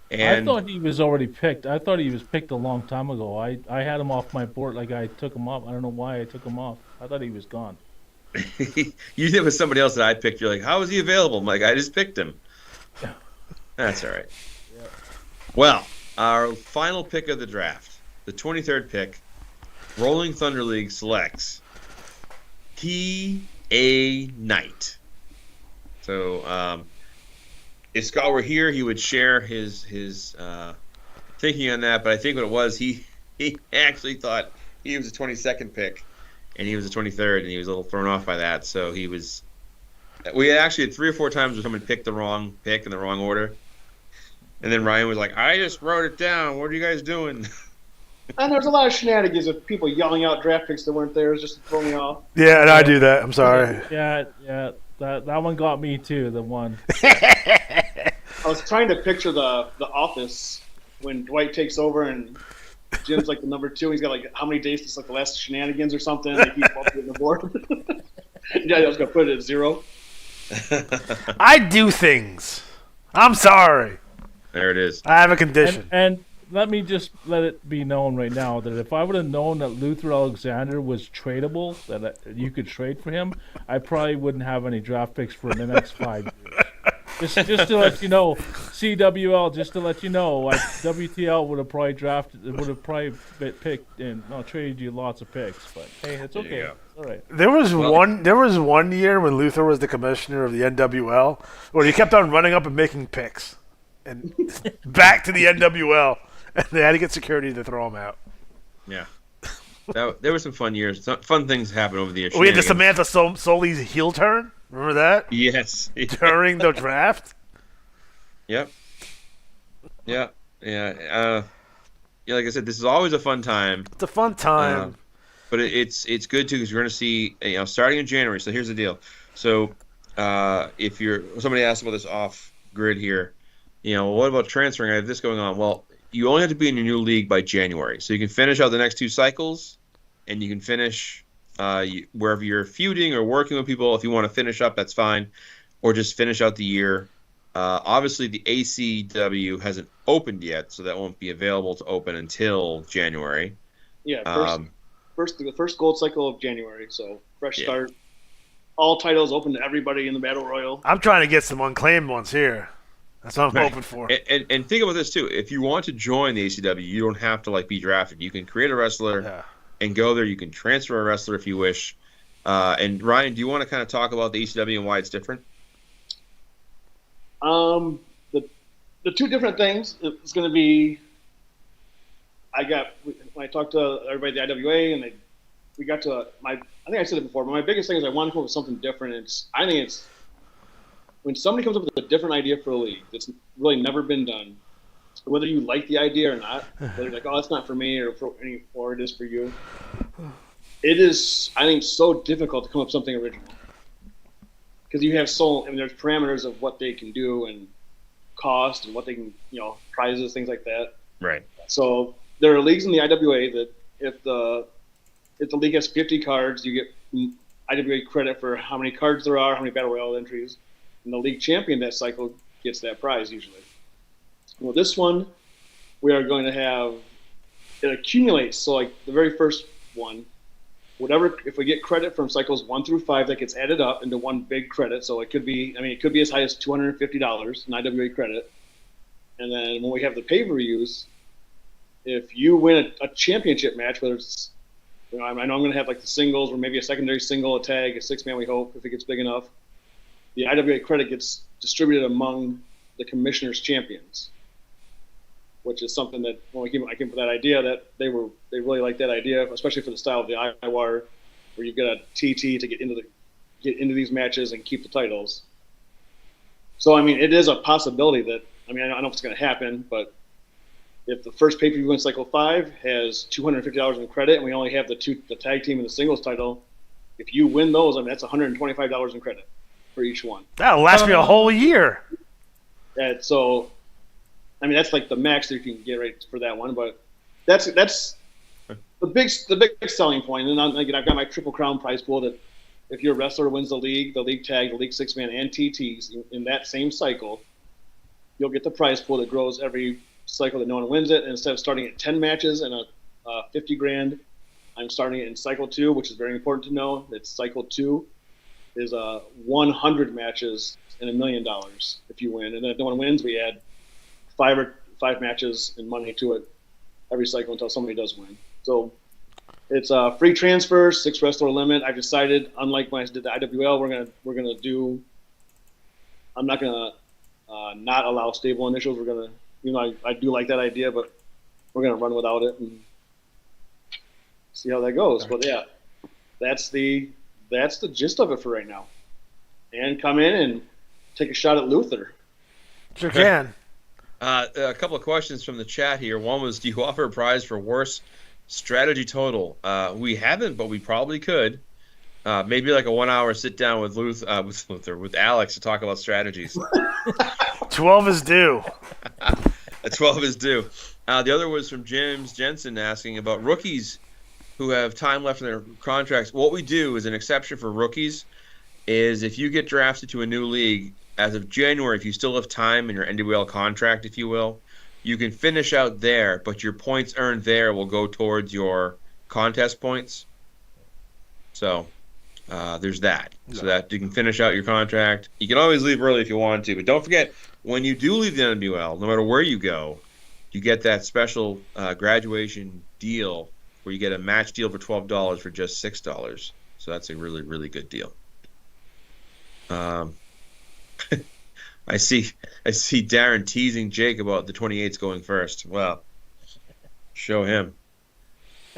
And I thought he was already picked. I thought he was picked a long time ago. I had him off my board. Like, I took him off. I don't know why I took him off. I thought he was gone. You did with somebody else that I picked. You're like, how was he available? I'm like, I just picked him. That's all right. Yeah. Well, our final pick of the draft, the 23rd pick, Rolling Thunder League selects T.A. Knight. So, if Scott were here, he would share his thinking on that. But I think what it was, he actually thought he was a 22nd pick, and he was a 23rd, and he was a little thrown off by that. So he was. We actually had 3 or 4 times where someone picked the wrong pick in the wrong order, and then Ryan was like, "I just wrote it down. What are you guys doing?" And there's a lot of shenanigans of people yelling out draft picks that weren't theirs just to throw me off. Yeah, and I do that. I'm sorry. Yeah. That one got me too. The one. I was trying to picture the Office when Dwight takes over and Jim's like the number 2. He's got like how many days to like the last shenanigans or something. Like he's on the board. Yeah, I was gonna put it at 0. I do things. I'm sorry. There it is. I have a condition. And let me just let it be known right now that if I would have known that Luther Alexander was tradable, that you could trade for him, I probably wouldn't have any draft picks for the next 5 years. Just to let you know, CWL, just to let you know, WTL would have probably picked and traded you lots of picks. But hey, it's okay. It's all right. There was one year when Luther was the commissioner of the NWL where he kept on running up and making picks, and back to the NWL, and they had to get security to throw him out. Yeah. There were some fun years. Some fun things happened over the years. We had the Samantha Soli's heel turn. Remember that? Yes. During the draft? Yep. Yeah. Like I said, this is always a fun time. It's a fun time. But it's good, too, because you're going to see, starting in January. So here's the deal. So if somebody asked about this off grid here, what about transferring? I have this going on. Well, you only have to be in your new league by January. So you can finish out the next 2 cycles, and you can finish wherever you're feuding or working with people. If you want to finish up, that's fine. Or just finish out the year. Obviously, the ACW hasn't opened yet, so that won't be available to open until January. Yeah, the first gold cycle of January, so fresh start. All titles open to everybody in the Battle Royal. I'm trying to get some unclaimed ones here. That's what I'm hoping for. And think about this, too. If you want to join the ACW, you don't have to be drafted. You can create a wrestler and go there. You can transfer a wrestler if you wish. And Ryan, do you want to kind of talk about the ACW and why it's different? The 2 different things, it's going to be, when I talked to everybody at the IWA, and we got to I think I said it before, but my biggest thing is I want to come up with something different. I think it's when somebody comes up with a different idea for a league that's really never been done, whether you like the idea or not, whether you're like, oh, it's not for me, or it is for you, it is, I think, so difficult to come up with something original. Because you have there's parameters of what they can do and cost and what they can, prizes, things like that. Right. So there are leagues in the IWA that if the league has 50 cards, you get, IWA credit for how many cards there are, how many Battle Royale entries, and the league champion that cycle gets that prize usually. Well, this one, we are going to have, it accumulates. So like the very first one, whatever, if we get credit from cycles 1 through 5, that gets added up into one big credit. So it could be as high as $250 in IWA credit. And then when we have the pay-per-views, if you win a championship match, whether it's, I know I'm going to have like the singles or maybe a secondary single, a tag, a 6-man, we hope, if it gets big enough, the IWA credit gets distributed among the commissioners' champions, which is something that when I came up with that idea, that they really liked that idea, especially for the style of the IWAR, where you've got a TT to get into these matches and keep the titles. So I mean, it is a possibility that, I don't know if it's going to happen, but if the first pay-per-view in Cycle 5 has $250 in credit, and we only have the tag team and the singles title, if you win those, that's $125 in credit for each one. That'll last me a whole year. So, that's like the max that you can get right for that one. But that's the big selling point. And then I've got my Triple Crown prize pool that if your wrestler wins the league tag, the league 6-man, and TTs in that same cycle, you'll get the prize pool that grows every cycle that no one wins it. And instead of starting at 10 matches and a 50 grand, I'm starting it in Cycle 2, which is very important to know. That Cycle 2 is 100 matches and $1 million if you win. And then if no one wins, we add 5 matches and money to it every cycle until somebody does win. So it's a free transfer, 6 wrestler limit. I've decided, unlike when I did the IWL, we're gonna do. I'm not gonna not allow stable initials. We're gonna, I do like that idea, but we're gonna run without it and see how that goes. But yeah, that's the gist of it for right now. And come in and take a shot at Luther. Sure can. A couple of questions from the chat here. One was, do you offer a prize for worst strategy total? We haven't, but we probably could. Maybe like a 1-hour sit down with with Alex to talk about strategies. 12 is due. 12 is due. The other was from James Jensen asking about rookies who have time left in their contracts. What we do is an exception for rookies is if you get drafted to a new league, as of January, if you still have time in your NWL contract, if you will, you can finish out there, but your points earned there will go towards your contest points. So there's that. So that you can finish out your contract. You can always leave early if you want to, but don't forget, when you do leave the NWL, no matter where you go, you get that special graduation deal where you get a match deal for $12 for just $6. So that's a really, really good deal. I see Darren teasing Jake about the 28s going first. Well, show him.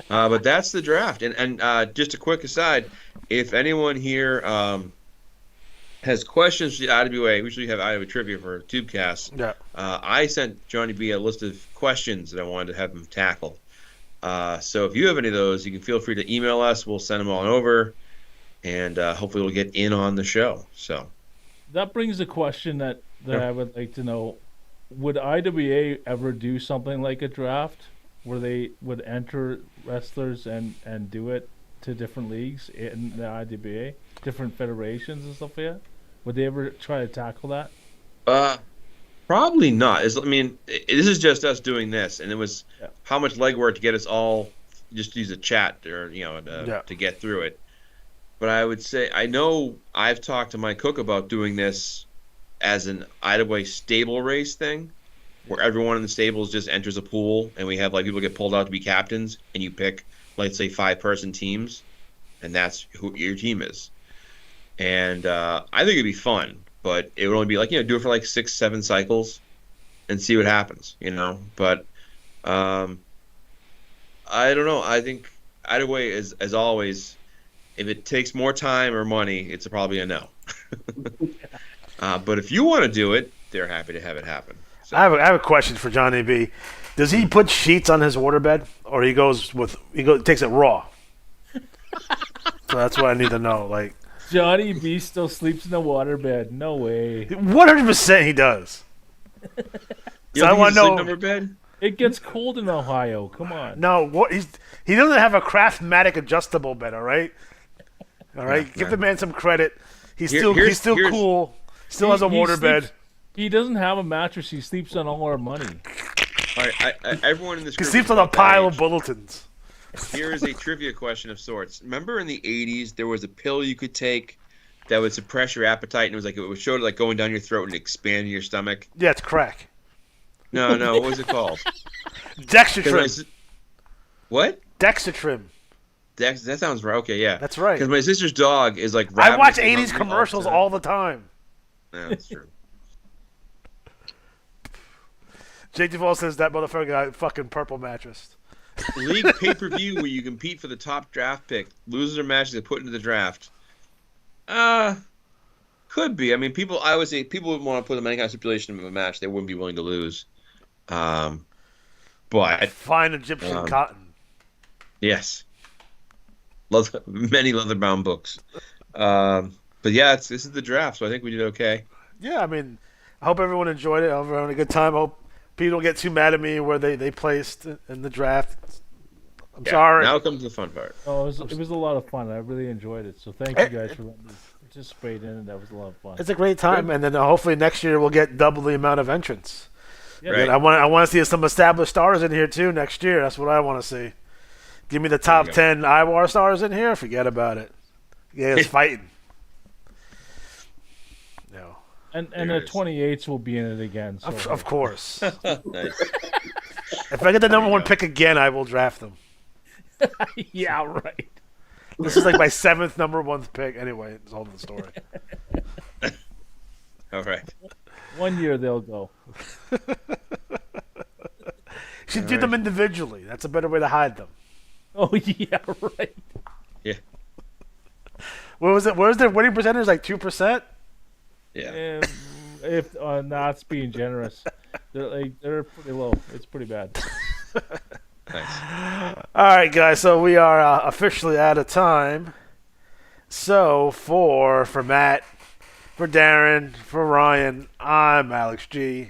But that's the draft. And just a quick aside, if anyone here has questions for the IWA, we usually have IWA trivia for Tubecast. Yeah. I sent Johnny B a list of questions that I wanted to have him tackle. So if you have any of those, you can feel free to email us. We'll send them on over, and hopefully we'll get in on the show. So that brings a question that I would like to know. Would IWA ever do something like a draft where they would enter wrestlers and do it to different leagues in the IWA, different federations and stuff like that? Would they ever try to tackle that? Probably not. This is just us doing this, and it was how much legwork to get us all just to use a chat or to get through it. But I would say, I know I've talked to Mike Cook about doing this as an IWA stable race thing, where everyone in the stables just enters a pool, and we have people get pulled out to be captains, and you pick, let's say, 5-person teams, and that's who your team is. And I think it'd be fun, but it would only be do it for 6-7 cycles, and see what happens, But I don't know. I think IWA is, as always, if it takes more time or money, it's probably a no. But if you want to do it, they're happy to have it happen. So. I have a question for Johnny B. Does he put sheets on his waterbed, or he takes it raw? So that's what I need to know. Johnny B still sleeps in the waterbed. No way. 100% he does. So I want to know. Number bed? It gets cold in Ohio. Come on. No, he doesn't have a Craftmatic adjustable bed. All right. All right, Yeah, give man. the man some credit. He's Here- still here's- here's- cool. Still has a He waterbed. sleeps- He doesn't have a mattress. He sleeps on all our money. All right, everyone in this He group sleeps is on a about that pile age. of bulletins. Here is a trivia question of sorts. Remember in the 80s, there was a pill you could take that would suppress your appetite, and it would show it like going down your throat and expanding your stomach. Yeah, it's crack. No, what was it called? 'Cause Dexatrim. What? Dexatrim. That sounds right. Okay, yeah. That's right. Because my sister's dog is like. I watch ravenously 80s hungry commercials time. all the time. Yeah, that's true. Jake Duvall says that motherfucker got a fucking purple mattress. League pay-per-view where you compete for the top draft pick. Losers or matches get put into the draft. Could be. I mean, I would say people would want to put them in any kind of stipulation of a match they wouldn't be willing to lose. But Fine Egyptian cotton. yes, many leather-bound books. But yeah, this is the draft, so I think we did okay. Yeah, I mean, I hope everyone enjoyed it. I hope everyone had a good time. I hope people don't get too mad at me where they placed in the draft. I'm sorry. Now comes the fun part. Oh, it was a lot of fun. I really enjoyed it. So thank you guys for letting me participate in it. That was a lot of fun. It's a great time, and then hopefully next year we'll get double the amount of entrants. Yeah, Right. I want to see some established stars in here too next year. That's what I want to see. Give me the top 10 IWAR stars in here. Forget about it. Yeah, it's fighting. No, And There the it is. 28s will be in it again. So of course. Nice. If I get the number you one go. pick again, I will draft them. yeah, right. This is like my 7th number 1 pick. Anyway, it's all the story. All right. 1 year they'll go. Should do them individually. That's a better way to hide them. Oh yeah, right. Yeah. What was it? What was their winning percentage? Like 2%? Yeah. If not being generous, they're pretty low. It's pretty bad. Nice. All right, guys. So we are officially out of time. So for Matt, for Darren, for Ryan, I'm Alex G.